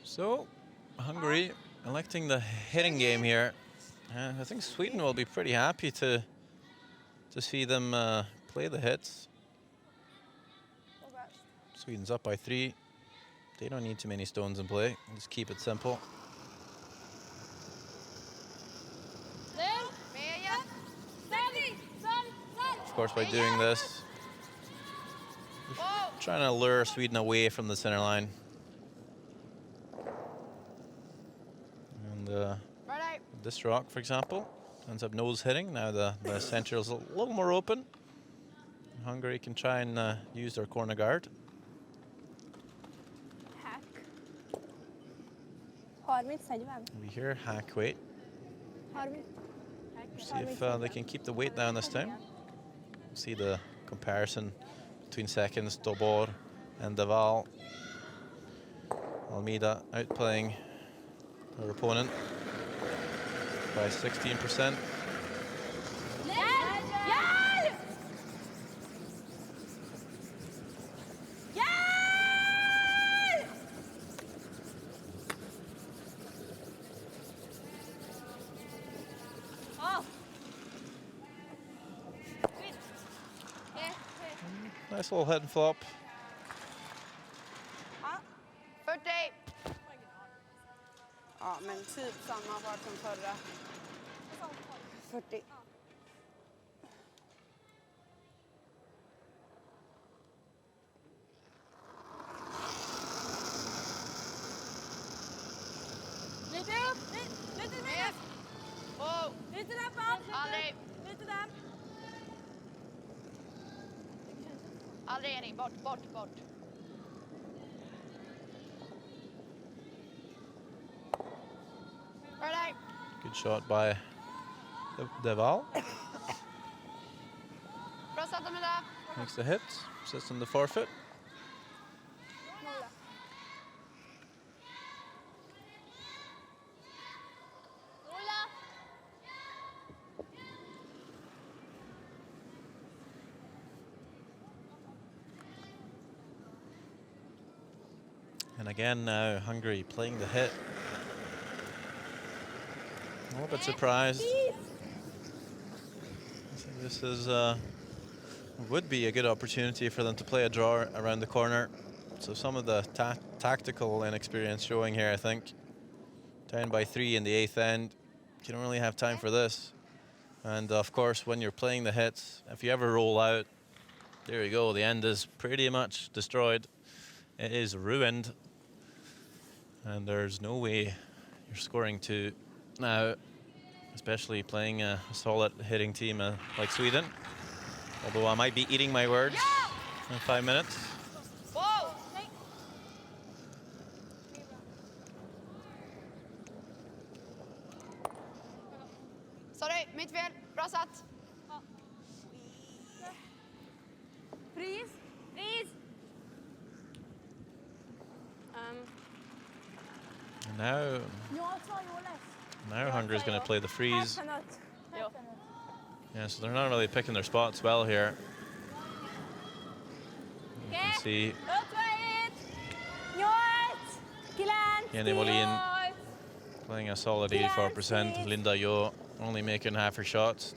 [SPEAKER 1] So, Hungary electing the hitting game here. I think Sweden will be pretty happy to see them play the hits. Sweden's up by 3. They don't need too many stones in play. Just keep it simple. Of course, by doing this, trying to lure Sweden away from the center line. And this rock, for example, ends up nose hitting. Now the center is a little more open. Hungary can try and use their corner guard. We hear hack weight. See if they can keep the weight down this time. See the comparison between seconds, Dobor and Deval. Almeida outplaying her opponent by 16%. Nice little head and flop.
[SPEAKER 5] 40. Ja, men typ samma fart som förra. 40.
[SPEAKER 3] Lite upp! Lite mer!
[SPEAKER 5] Oh.
[SPEAKER 3] Lite där fram!
[SPEAKER 5] Aldrig.
[SPEAKER 3] Lite där!
[SPEAKER 5] Aldrig Jenny, bort.
[SPEAKER 1] Good shot by Deval.
[SPEAKER 5] Bra satt med det.
[SPEAKER 1] Makes the hit, sits on the forfeit. And again now Hungary playing the hit. little bit surprised. So this is would be a good opportunity for them to play a draw around the corner. So some of the tactical inexperience showing here, I think. Down by 3 in the 8th end. You don't really have time for this. And of course, when you're playing the hits, if you ever roll out, there you go. The end is pretty much destroyed. It is ruined. And there's no way you're scoring 2 now, especially playing a solid hitting team like Sweden. Although I might be eating my words in 5 minutes.
[SPEAKER 5] Sorry, mitt fel. Bra satt.
[SPEAKER 3] Freeze. Freeze.
[SPEAKER 1] Now Hungary's going to play the freeze. Yeah, so they're not really picking their spots well here. You can see Jenny Molin playing a solid 84%. Linda Yo only making half her shots,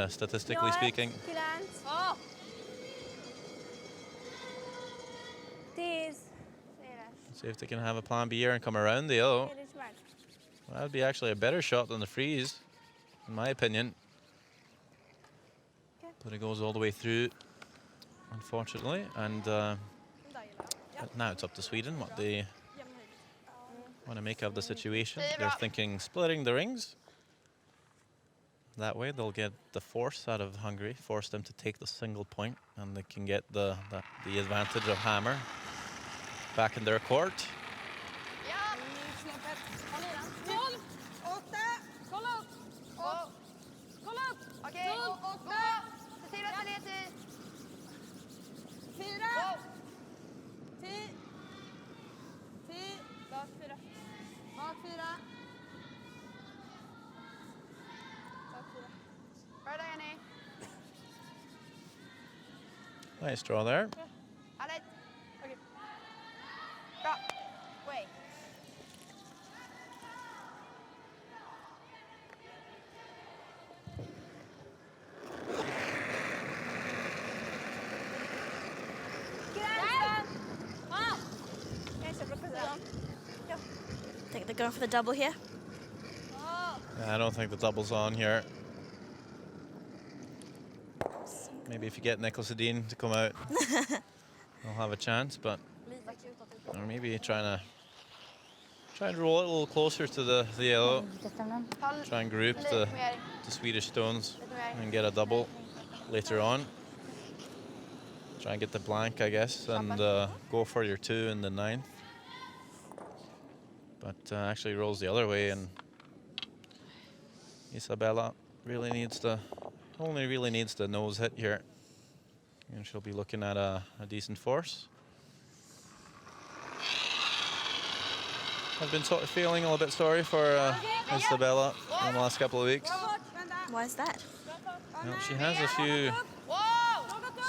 [SPEAKER 1] statistically speaking. See if they can have a plan B here and come around the O. Well, that'd be actually a better shot than the freeze, in my opinion. But it goes all the way through, unfortunately. And now it's up to Sweden what they want to make of the situation. They're thinking splitting the rings. That way they'll get the force out of Hungary, force them to take the single point, and they can get the advantage of hammer back in their court. Nice draw there.
[SPEAKER 2] I think they're going for the double here.
[SPEAKER 1] I don't think the double's on here. Maybe if you get Nicholas Edin to come out, they'll have a chance, but or maybe try and roll it a little closer to the yellow. Try and group the Swedish stones and get a double later on. Try and get the blank, I guess, and go for your 2 in the 9th. But actually rolls the other way, and Isabella really only really needs the nose hit here. And she'll be looking at a decent force. I've been sort of feeling a little bit sorry for Isabella in the last couple of weeks.
[SPEAKER 2] Why is that?
[SPEAKER 1] Well, she has a few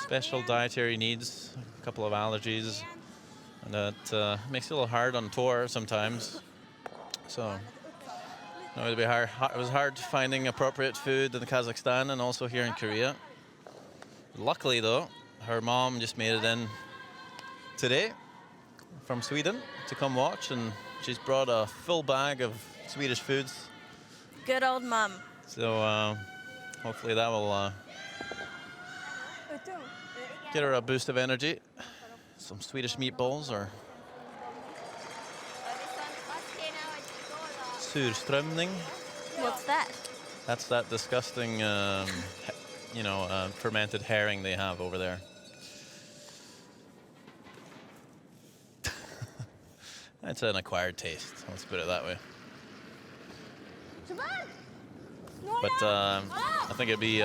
[SPEAKER 1] special dietary needs, a couple of allergies, and that makes it a little hard on tour sometimes. So it was hard finding appropriate food in Kazakhstan and also here in Korea. Luckily, though, her mom just made it in today from Sweden to come watch, and she's brought a full bag of Swedish foods.
[SPEAKER 2] Good old mum.
[SPEAKER 1] So hopefully that will get her a boost of energy. Some Swedish meatballs or surströmming.
[SPEAKER 2] What's that?
[SPEAKER 1] That's that disgusting, fermented herring they have over there. It's an acquired taste, let's put it that way. But I think it'd be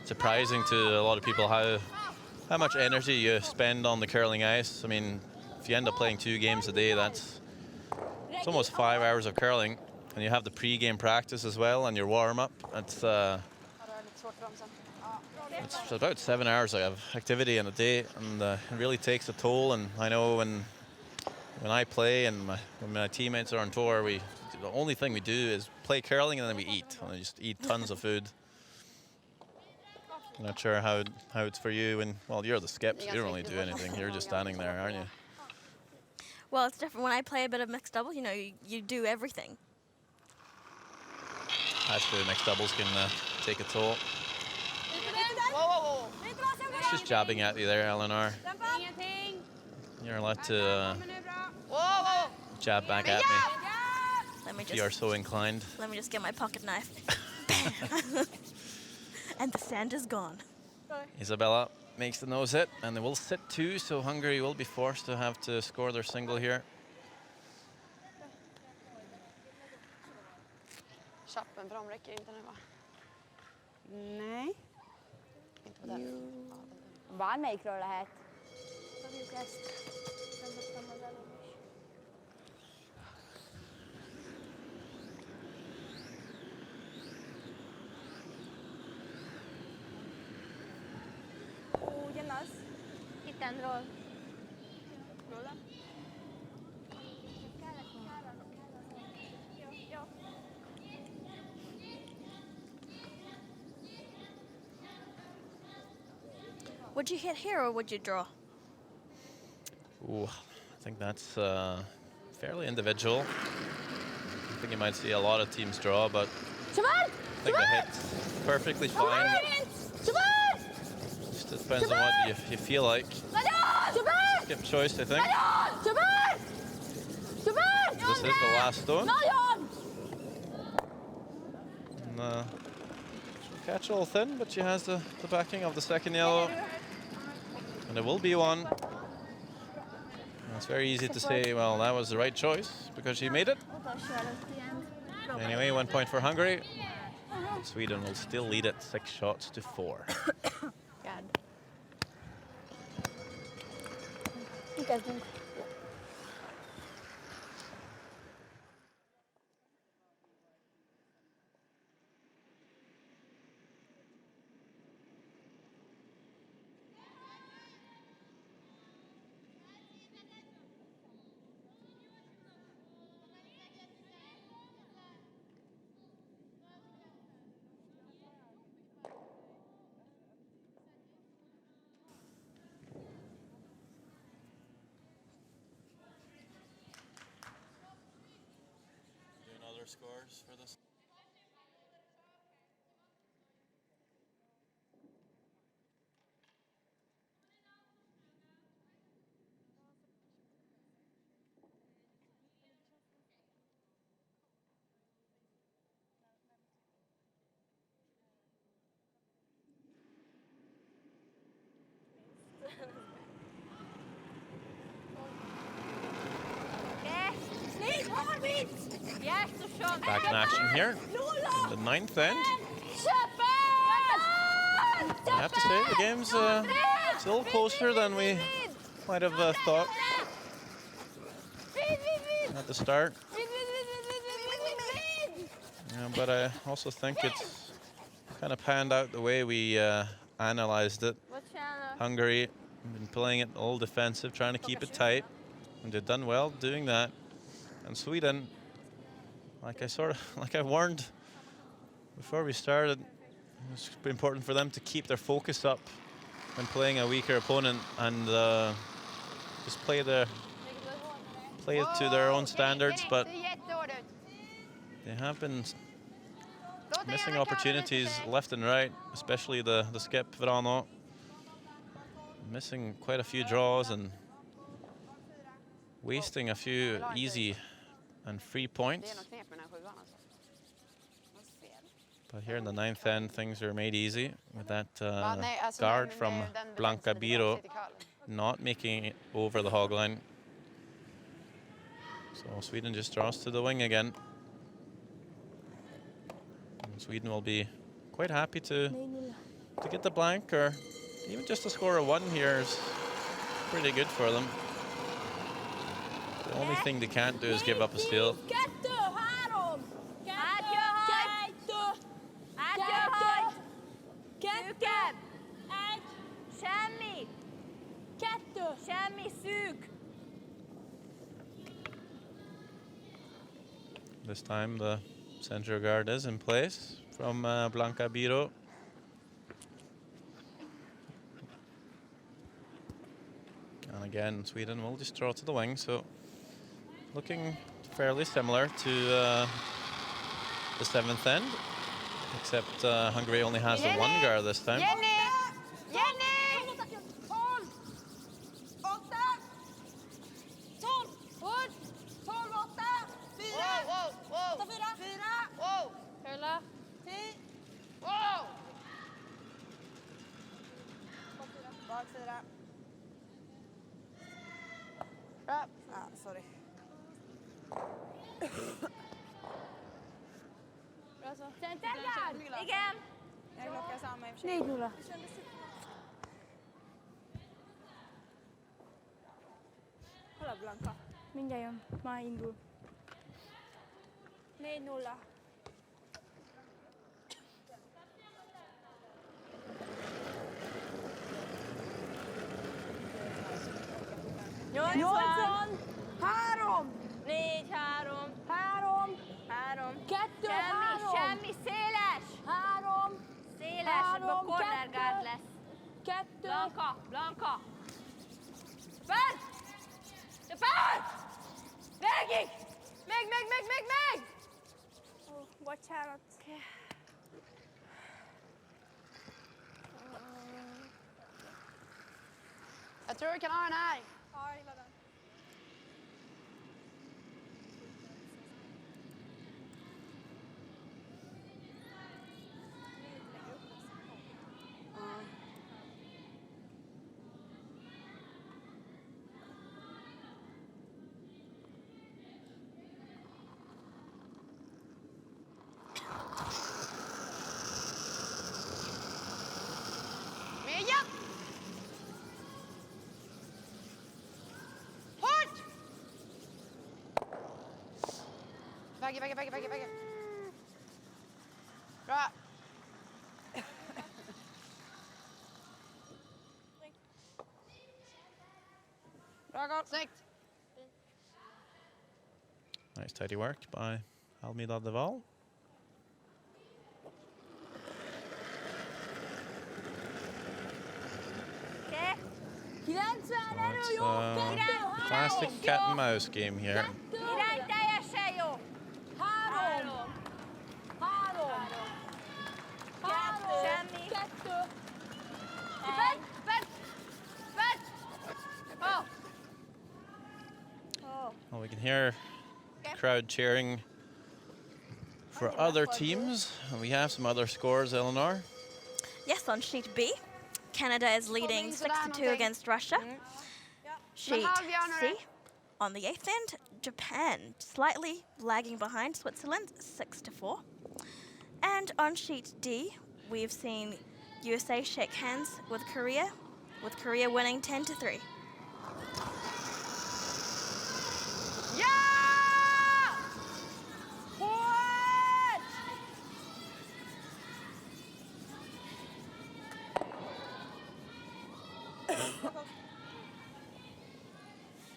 [SPEAKER 1] surprising to a lot of people how much energy you spend on the curling ice. I mean, if you end up playing 2 games a day, it's almost 5 hours of curling, and you have the pre-game practice as well and your warm-up. It's about 7 hours of activity in a day, and it really takes a toll. And I know when I play and when my teammates are on tour, the only thing we do is play curling and then we eat. And we just eat tons of food. I'm not sure how it's for you. And well, you're the skip, so you don't really do anything. You're just standing there, aren't you?
[SPEAKER 2] Well, it's different when I play a bit of mixed doubles. You know, you do everything.
[SPEAKER 1] Actually, mixed doubles can take a toll.
[SPEAKER 5] Whoa.
[SPEAKER 1] It's just jabbing at you there, Eleanor. You're allowed to
[SPEAKER 5] Whoa.
[SPEAKER 1] jab back at me
[SPEAKER 2] Let me
[SPEAKER 1] if you are so inclined.
[SPEAKER 2] Let me just get my pocket knife. Bam. And the sand is gone.
[SPEAKER 1] Isabella makes the nose hit, and they will sit 2, so Hungary will be forced to have to score their single here.
[SPEAKER 5] Chappen, för de räcker inte nu, va?
[SPEAKER 4] Nej.
[SPEAKER 5] Inte på den.
[SPEAKER 7] Vár, melyikről lehet?
[SPEAKER 3] Ugyanaz. Hit and roll. Róla? Jó.
[SPEAKER 2] Would you hit here or would you draw?
[SPEAKER 1] Ooh, I think that's fairly individual. I think you might see a lot of teams draw, but I think the hit's perfectly fine. Just depends on what you feel like. Skip choice, I think. This is the last stone. And, she'll catch a little thin, but she has the backing of the second yellow. And it will be one. And it's very easy to say, well, that was the right choice because she made it. Anyway, 1 point for Hungary. Sweden will still lead it 6 shots to 4. Other scores for this? Back in action here in the 9th end. I have to say the game's still closer than we might have thought at the start. Yeah, but I also think it's kind of panned out the way we analyzed it. Hungary have been playing it all defensive, trying to keep it tight, and they've done well doing that. And Sweden, like I warned before we started, it's important for them to keep their focus up when playing a weaker opponent and just play it to their own standards. But they have been missing opportunities left and right, especially the skip Vrano, missing quite a few draws and wasting a few easy and free points. But here in the 9th end, things are made easy with that guard from Blanca Biro not making it over the hog line. So Sweden just draws to the wing again. And Sweden will be quite happy to get the blank, or even just to score a 1 here is pretty good for them. The only thing they can't do is give up a steal. This time the center guard is in place from Blanca Biro. And again, Sweden will just draw to the wing, so looking fairly similar to the 7th end, except Hungary only has the one guard this time.
[SPEAKER 5] Jenny! Jenny!
[SPEAKER 3] Kurla.
[SPEAKER 4] Baksida. Bra. Ah, sorry.
[SPEAKER 3] Centergard! Igen!
[SPEAKER 4] Jag lockar samma i och för sig.
[SPEAKER 7] Nej, Nola.
[SPEAKER 4] Kolla Blanca.
[SPEAKER 7] Mindjárt jön. Már indul.
[SPEAKER 3] 4-0.
[SPEAKER 5] Nyolcan! 3!
[SPEAKER 3] 4-3.
[SPEAKER 5] 3!
[SPEAKER 3] 3.
[SPEAKER 5] 2, 3!
[SPEAKER 3] Semmi, széles!
[SPEAKER 5] 3!
[SPEAKER 3] Széles,
[SPEAKER 5] Három,
[SPEAKER 3] abban corner guard
[SPEAKER 5] kettő.
[SPEAKER 3] lesz.
[SPEAKER 5] 2!
[SPEAKER 3] Blanka! Fent! De fent! Végig! Még!
[SPEAKER 5] Bocsánat. Jag tror du kan ha den här.
[SPEAKER 4] Ja, jag gillar den.
[SPEAKER 5] Miriam! Hårt! Vägge. Bra. Bra gått. Snyggt.
[SPEAKER 1] Nice tidy work by Almida Deval.
[SPEAKER 3] Okej.
[SPEAKER 5] 90 erő,
[SPEAKER 1] It's
[SPEAKER 5] jó!
[SPEAKER 1] a
[SPEAKER 5] 2,
[SPEAKER 1] classic
[SPEAKER 5] 3!
[SPEAKER 1] cat and mouse game here.
[SPEAKER 3] Irány teljesen jó.
[SPEAKER 5] 3! 3!
[SPEAKER 3] Semmi.
[SPEAKER 5] 2!
[SPEAKER 3] Fent! Oh.
[SPEAKER 1] Well, we can hear the crowd cheering for other teams. We have some other scores, Eleanor.
[SPEAKER 2] Yes, on sheet B, Canada is leading 6-2 against Russia. Sheet C, on the 8th end, Japan slightly lagging behind Switzerland, 6-4. And on sheet D, we've seen USA shake hands with Korea winning 10-3.
[SPEAKER 5] Ja! Hårt!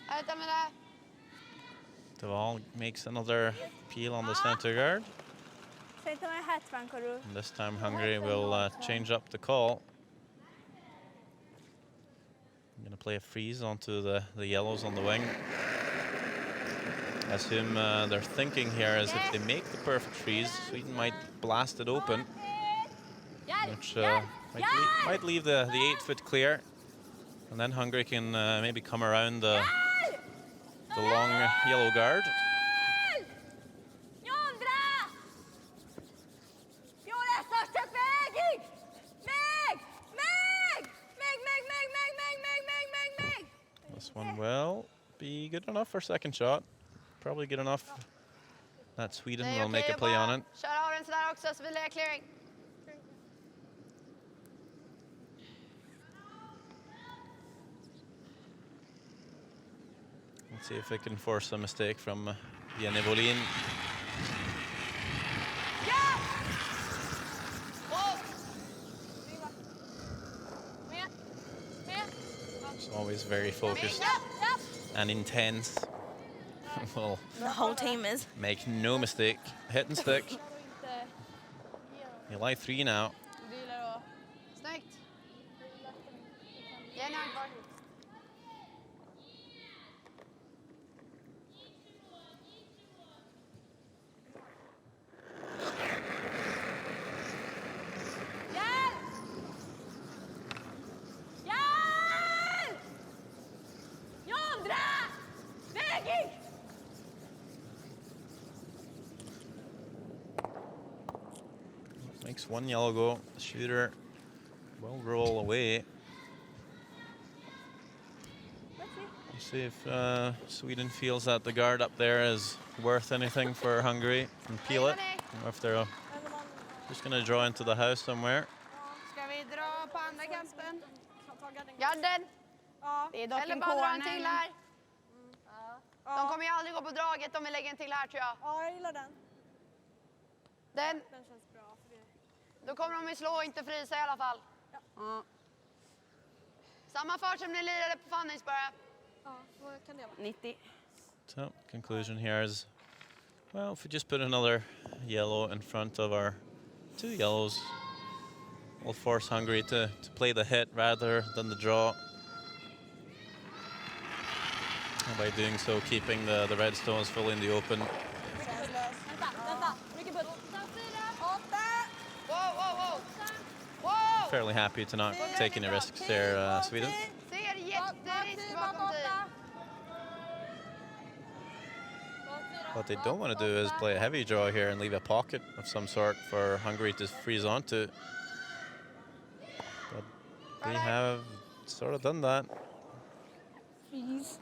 [SPEAKER 5] Vänta med det.
[SPEAKER 1] Deval makes another peel on the center guard.
[SPEAKER 5] Szerintem olyan 70 körül.
[SPEAKER 1] And this time Hungary will change up the call. I'm going to play a freeze onto the yellows on the wing. I assume their thinking here is if they make the perfect freeze, Sweden might blast it open, which might leave the 8-foot clear. And then Hungary can maybe come around the long yellow guard. This one will be good enough for second shot. Probably good enough that Sweden will make a play on it.
[SPEAKER 5] Kör av den sådär också så vi lägger clearing.
[SPEAKER 1] Let's see if we can force a mistake from Jenny Wåhlin. She's always very focused and intense will
[SPEAKER 2] The whole team is.
[SPEAKER 1] make no mistake. Hit and stick. You lie 3 now.
[SPEAKER 5] Vilar då. Snyggt. Ge en hand kvar.
[SPEAKER 1] Makes 1 yellow go. The shooter will roll away. We'll see if Sweden feels that the guard up there is worth anything for Hungary and peel it. Or if they're just going to draw into the house somewhere.
[SPEAKER 5] Ska vi dra på andra kanten? Garden. Det är dock eller bara dra en till här. De kommer ju aldrig gå på draget om vi lägger en till här, tror jag.
[SPEAKER 4] Ja, jag gillar den.
[SPEAKER 5] Den
[SPEAKER 4] Känns bra. För det.
[SPEAKER 5] då kommer de ju slå och inte frysa i alla fall. Ja. Samma fart som ni lirade på Fanningsbara.
[SPEAKER 4] Ja, vad kan det vara?
[SPEAKER 5] 90.
[SPEAKER 1] So, conclusion here is, well, if we just put another yellow in front of our 2 yellows, we'll force Hungary to play the hit rather than the draw. And by doing so, keeping the red stones fully in the open. Fairly happy to not take any risks there, Sweden.
[SPEAKER 5] Ser jätterisk bakom tid.
[SPEAKER 1] What they don't want to do is play a heavy draw here and leave a pocket of some sort for Hungary to freeze onto. But they have sort of done that.
[SPEAKER 7] Freeze.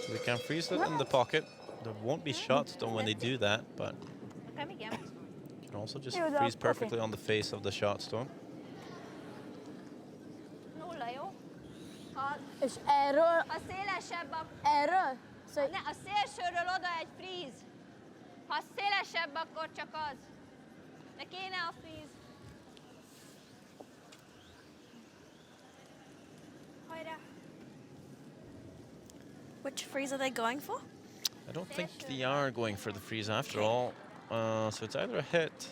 [SPEAKER 1] So they can freeze it in the pocket. There won't be shots done when they do that, but can also just freeze perfectly on the face of the shot stone.
[SPEAKER 7] És erről,
[SPEAKER 3] A szélesebb a...
[SPEAKER 7] erről? Szóval
[SPEAKER 3] Ne, a szélsőről oda egy fríz. Ha szélesebb, akkor csak az. De kéne a fríz. Hajrá!
[SPEAKER 2] Which freeze are they going for?
[SPEAKER 1] I don't think they are going for the freeze after all. So it's either a hit.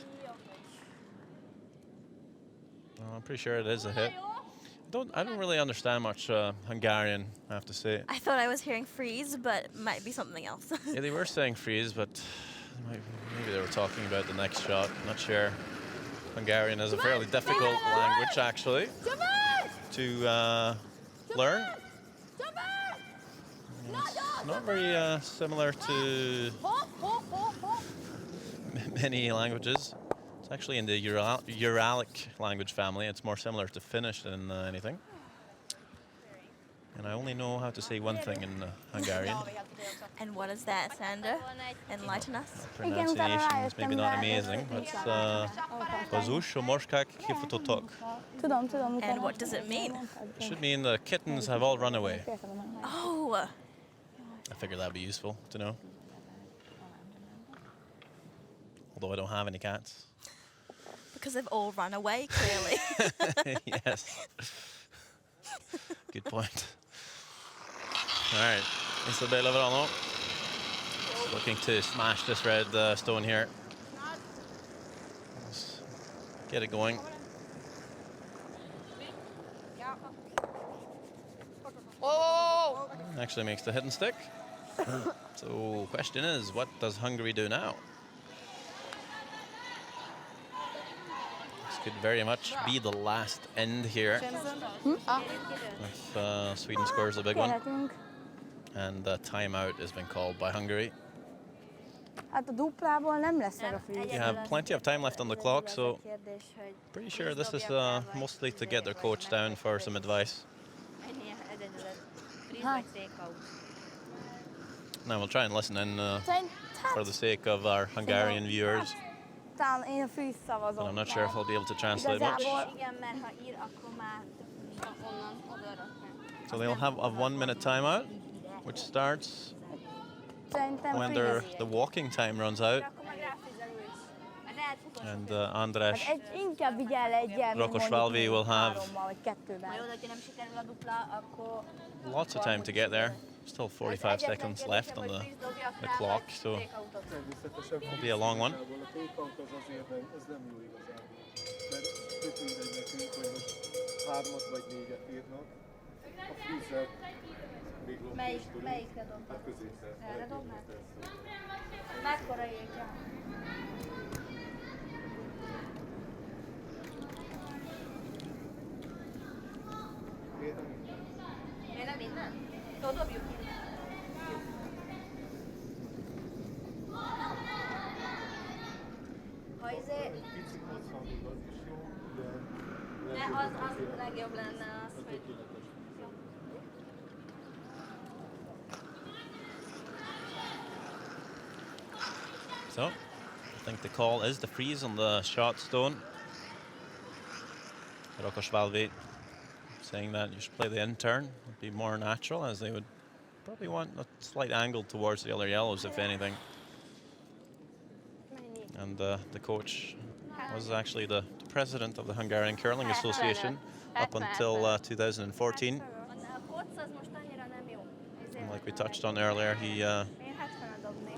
[SPEAKER 1] I'm pretty sure it is a hit. I don't really understand much Hungarian, I have to say.
[SPEAKER 2] I thought I was hearing freeze, but it might be something else.
[SPEAKER 1] Yeah, they were saying freeze, but maybe they were talking about the next shot. Not sure. Hungarian is a fairly difficult language, actually, to learn. It's not very similar to many languages. It's actually in the Uralic language family. It's more similar to Finnish than anything. And I only know how to say one thing in Hungarian.
[SPEAKER 2] And what is that, Sander? Enlighten us.
[SPEAKER 1] Pronunciation is maybe not amazing, but Bazush or Morskak Kifatotok.
[SPEAKER 7] tudom.
[SPEAKER 2] And what does it mean?
[SPEAKER 1] It should mean the kittens have all run away.
[SPEAKER 2] Oh,
[SPEAKER 1] I figured that would be useful to know. Although I don't have any cats.
[SPEAKER 2] because they've all run away, clearly.
[SPEAKER 1] Yes. Good point. All right, Isabella Verano looking to smash this red stone here. Let's get it going.
[SPEAKER 5] Oh!
[SPEAKER 1] Actually makes the hit and stick. So question is, what does Hungary do now? This could very much be the last end here. If Sweden scores a big one. And the timeout has been called by Hungary.
[SPEAKER 7] Hát a duplából nem lesz meg a freeze.
[SPEAKER 1] You have plenty of time left on the clock, so pretty sure this is mostly to get their coach down for some advice. Now we'll try and listen in for the sake of our Hungarian viewers.
[SPEAKER 7] Talán én a freeze
[SPEAKER 1] But
[SPEAKER 7] szavazom.
[SPEAKER 1] I'm not sure if I'll be able to translate much. So they'll have a 1 minute timeout, which starts
[SPEAKER 7] Szerintem
[SPEAKER 1] when
[SPEAKER 7] freeze.
[SPEAKER 1] the walking time runs out. And András
[SPEAKER 7] Inkább vigyel egyel, mint
[SPEAKER 1] Rakosvalvi will have
[SPEAKER 7] hárommal vagy kettővel.
[SPEAKER 1] lots of time to get there. Still 45 seconds left on the clock, so it'll be a long one.
[SPEAKER 3] Melyikre dobnak? Erre dobnak? Mekkora éke? Miért nem innen? Jó, dobjuk innen. Ha izé... Ne, az legjobb lenne az, hogy...
[SPEAKER 1] So, I think the call is the freeze on the shot stone. Rakosvalvi saying that you should play the in-turn. It'd be more natural, as they would probably want a slight angle towards the other yellows, if anything. And the coach was actually the president of the Hungarian Curling Association up until 2014. And like we touched on earlier, he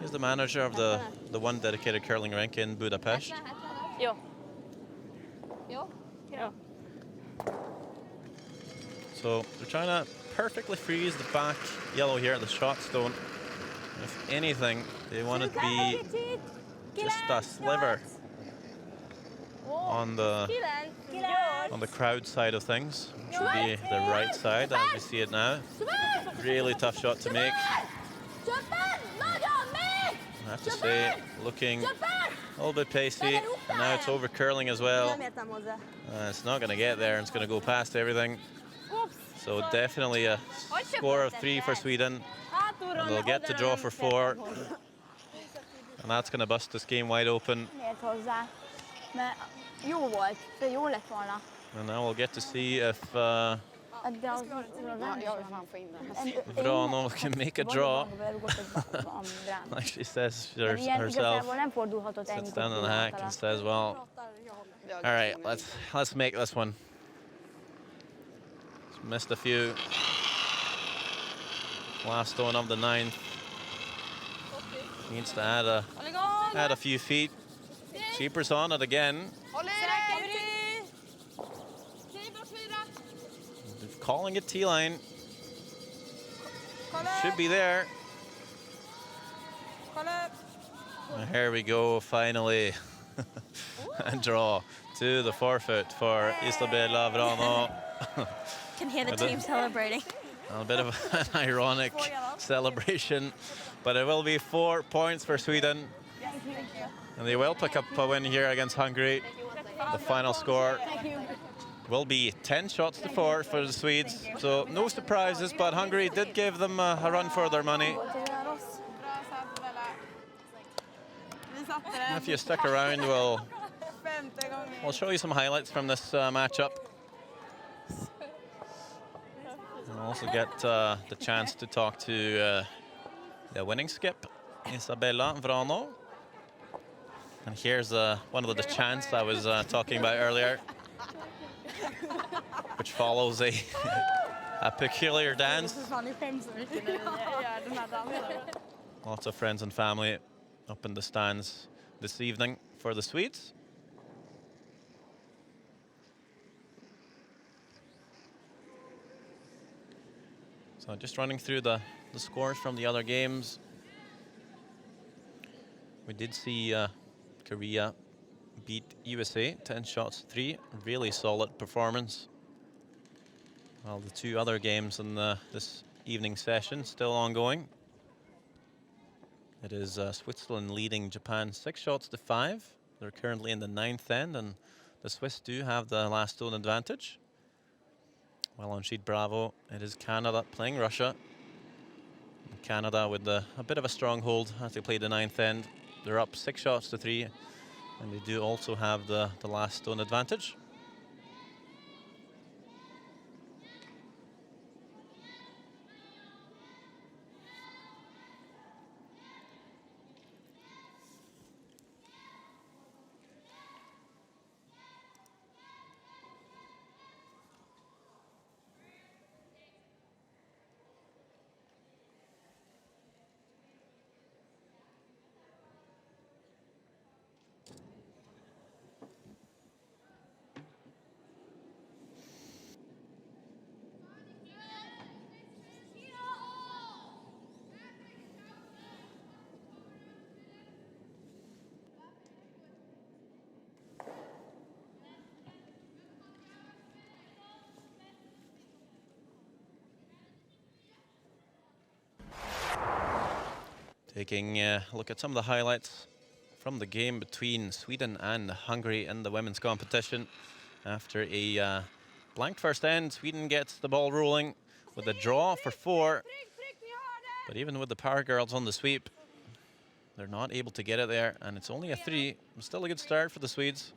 [SPEAKER 1] is the manager of the one dedicated curling rink in Budapest.
[SPEAKER 3] Jó. Jó? Jó.
[SPEAKER 1] So they're trying to perfectly freeze the back yellow here at the shot stone. If anything, they want it to be just a sliver on the crowd side of things. It should be the right side as we see it now. Really tough shot to make. I have to say, looking a little bit pacey. And now it's over curling as well. It's not going to get there. It's going to go past everything. So definitely a score of 3 for Sweden. And they'll get to draw for 4. And that's going to bust this game wide open. And now we'll get to see if Vrano can make a draw. Like she says herself, sits down on the hack and says, well, all right, let's make this one. Missed a few. Last stone of the 9th. Needs to add a few feet. Cheaper's on it again. Calling it T-line. Should be there. And here we go, finally. And draw to the forfeit for Isabella Vrano.
[SPEAKER 2] Can hear the team celebrating.
[SPEAKER 1] A bit of an ironic celebration, but it will be 4 points for Sweden. And they will pick up a win here against Hungary. The final score will be 10 shots to 4 for the Swedes. So no surprises, but Hungary did give them a run for their money. If you stick around, we'll show you some highlights from this matchup. And also get the chance to talk to the winning skip, Isabella Vrano. And here's one of the chants I was talking about earlier, which follows a peculiar dance. Lots of friends and family up in the stands this evening for the Swedes. So just running through the scores from the other games. We did see Korea beat USA 10 shots to 3. Really solid performance. Well, the 2 other games in this evening session still ongoing. It is Switzerland leading Japan 6 shots to 5. They're currently in the 9th end, and the Swiss do have the last stone advantage. Well, on sheet Bravo, it is Canada playing Russia. Canada with a bit of a stronghold as they play the 9th end. They're up 6 shots to 3, and they do also have the last stone advantage. Taking a look at some of the highlights from the game between Sweden and Hungary in the women's competition. After a blank first end, Sweden gets the ball rolling with a draw for 4. But even with the power girls on the sweep, they're not able to get it there, and it's only a 3. Still a good start for the Swedes.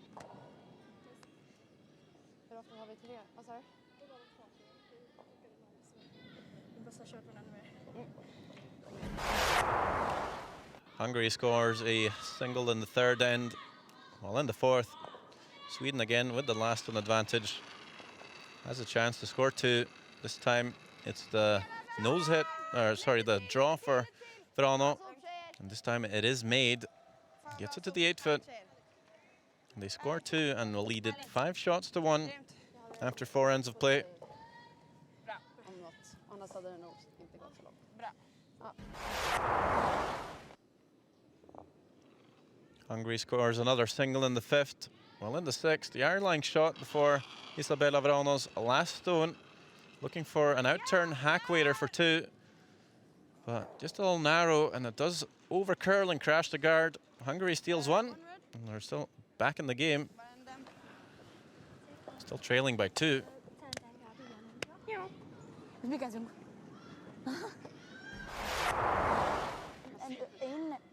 [SPEAKER 1] Hungary scores a single in the 3rd end, while in the 4th, Sweden again with the last one advantage has a chance to score 2. This time it's the nose hit, or sorry, the draw for Verano, and this time it is made. Gets it to the 8 foot. And they score 2 and will lead it 5 shots to 1 after 4 ends of play. Hungary scores another single in the 5th. Well, in the 6th, the iron-line shot before Isabella Verano's last stone. Looking for an out-turn hack waiter for 2. But just a little narrow, and it does over-curl and crash the guard. Hungary steals 1, and they're still back in the game. Still trailing by 2.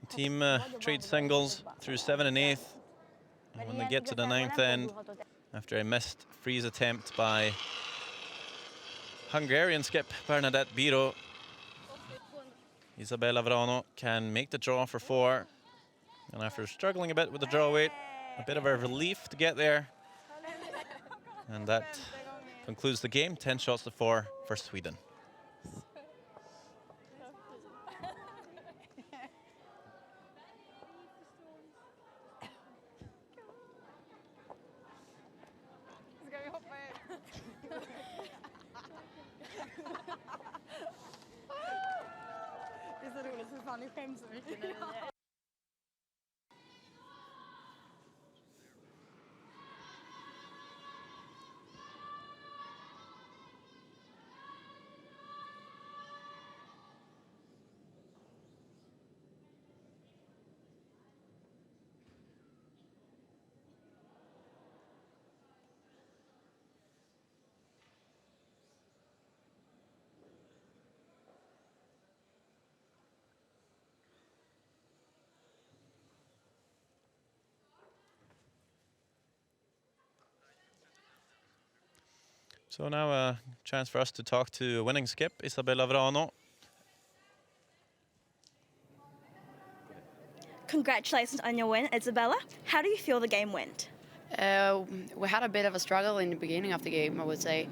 [SPEAKER 1] Team trade singles through 7 and 8th. And when they get to the 9th end, after a missed freeze attempt by Hungarian skip Bernadette Biro, Isabella Verano can make the draw for 4. And after struggling a bit with the draw weight, a bit of a relief to get there. And that concludes the game, 10 shots to 4 for Sweden.
[SPEAKER 4] Det är så roligt för fan, ni skäms så mycket när ni
[SPEAKER 1] So now a chance for us to talk to winning skip, Isabella Verano.
[SPEAKER 2] Congratulations on your win, Isabella. How do you feel the game went?
[SPEAKER 8] We had a bit of a struggle in the beginning of the game, I would say.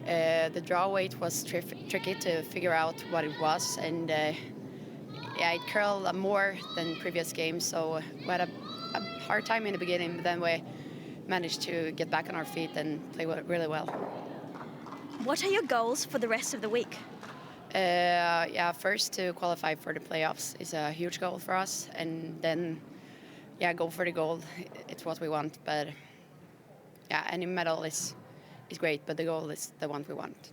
[SPEAKER 8] The draw weight was tricky to figure out what it was, and yeah, it curled more than previous games, so we had a hard time in the beginning, but then we managed to get back on our feet and play really well.
[SPEAKER 2] What are your goals for the rest of the week?
[SPEAKER 8] Yeah, first to qualify for the playoffs is a huge goal for us, and then yeah, go for the gold. It's what we want, but yeah, any medal is great, but the goal is the one we want.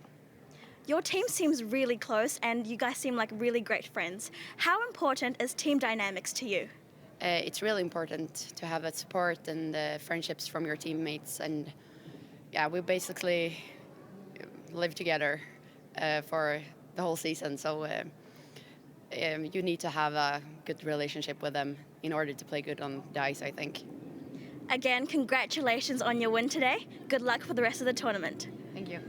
[SPEAKER 2] Your team seems really close, and you guys seem like really great friends. How important is team dynamics to you?
[SPEAKER 8] It's really important to have that support and friendships from your teammates, and yeah, we basically live together for the whole season, so you need to have a good relationship with them in order to play good on the ice, I think.
[SPEAKER 2] Again, congratulations on your win today. Good luck for the rest of the tournament.
[SPEAKER 8] Thank you.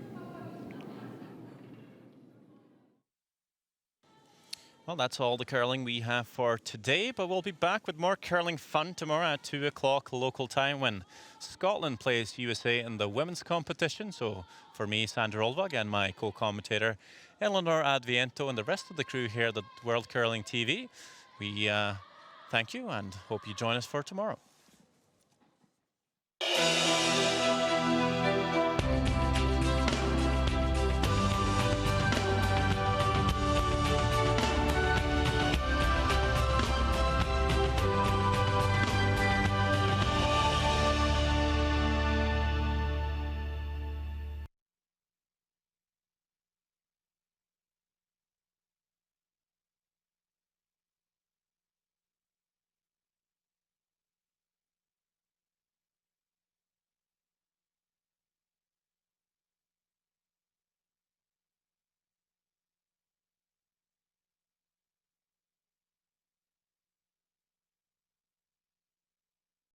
[SPEAKER 1] Well, that's all the curling we have for today, but we'll be back with more curling fun tomorrow at 2 o'clock local time when Scotland plays USA in the women's competition. So for me, Sandra Olvag, and my co-commentator Eleanor Adviento, and the rest of the crew here at the World Curling TV, we thank you and hope you join us for tomorrow.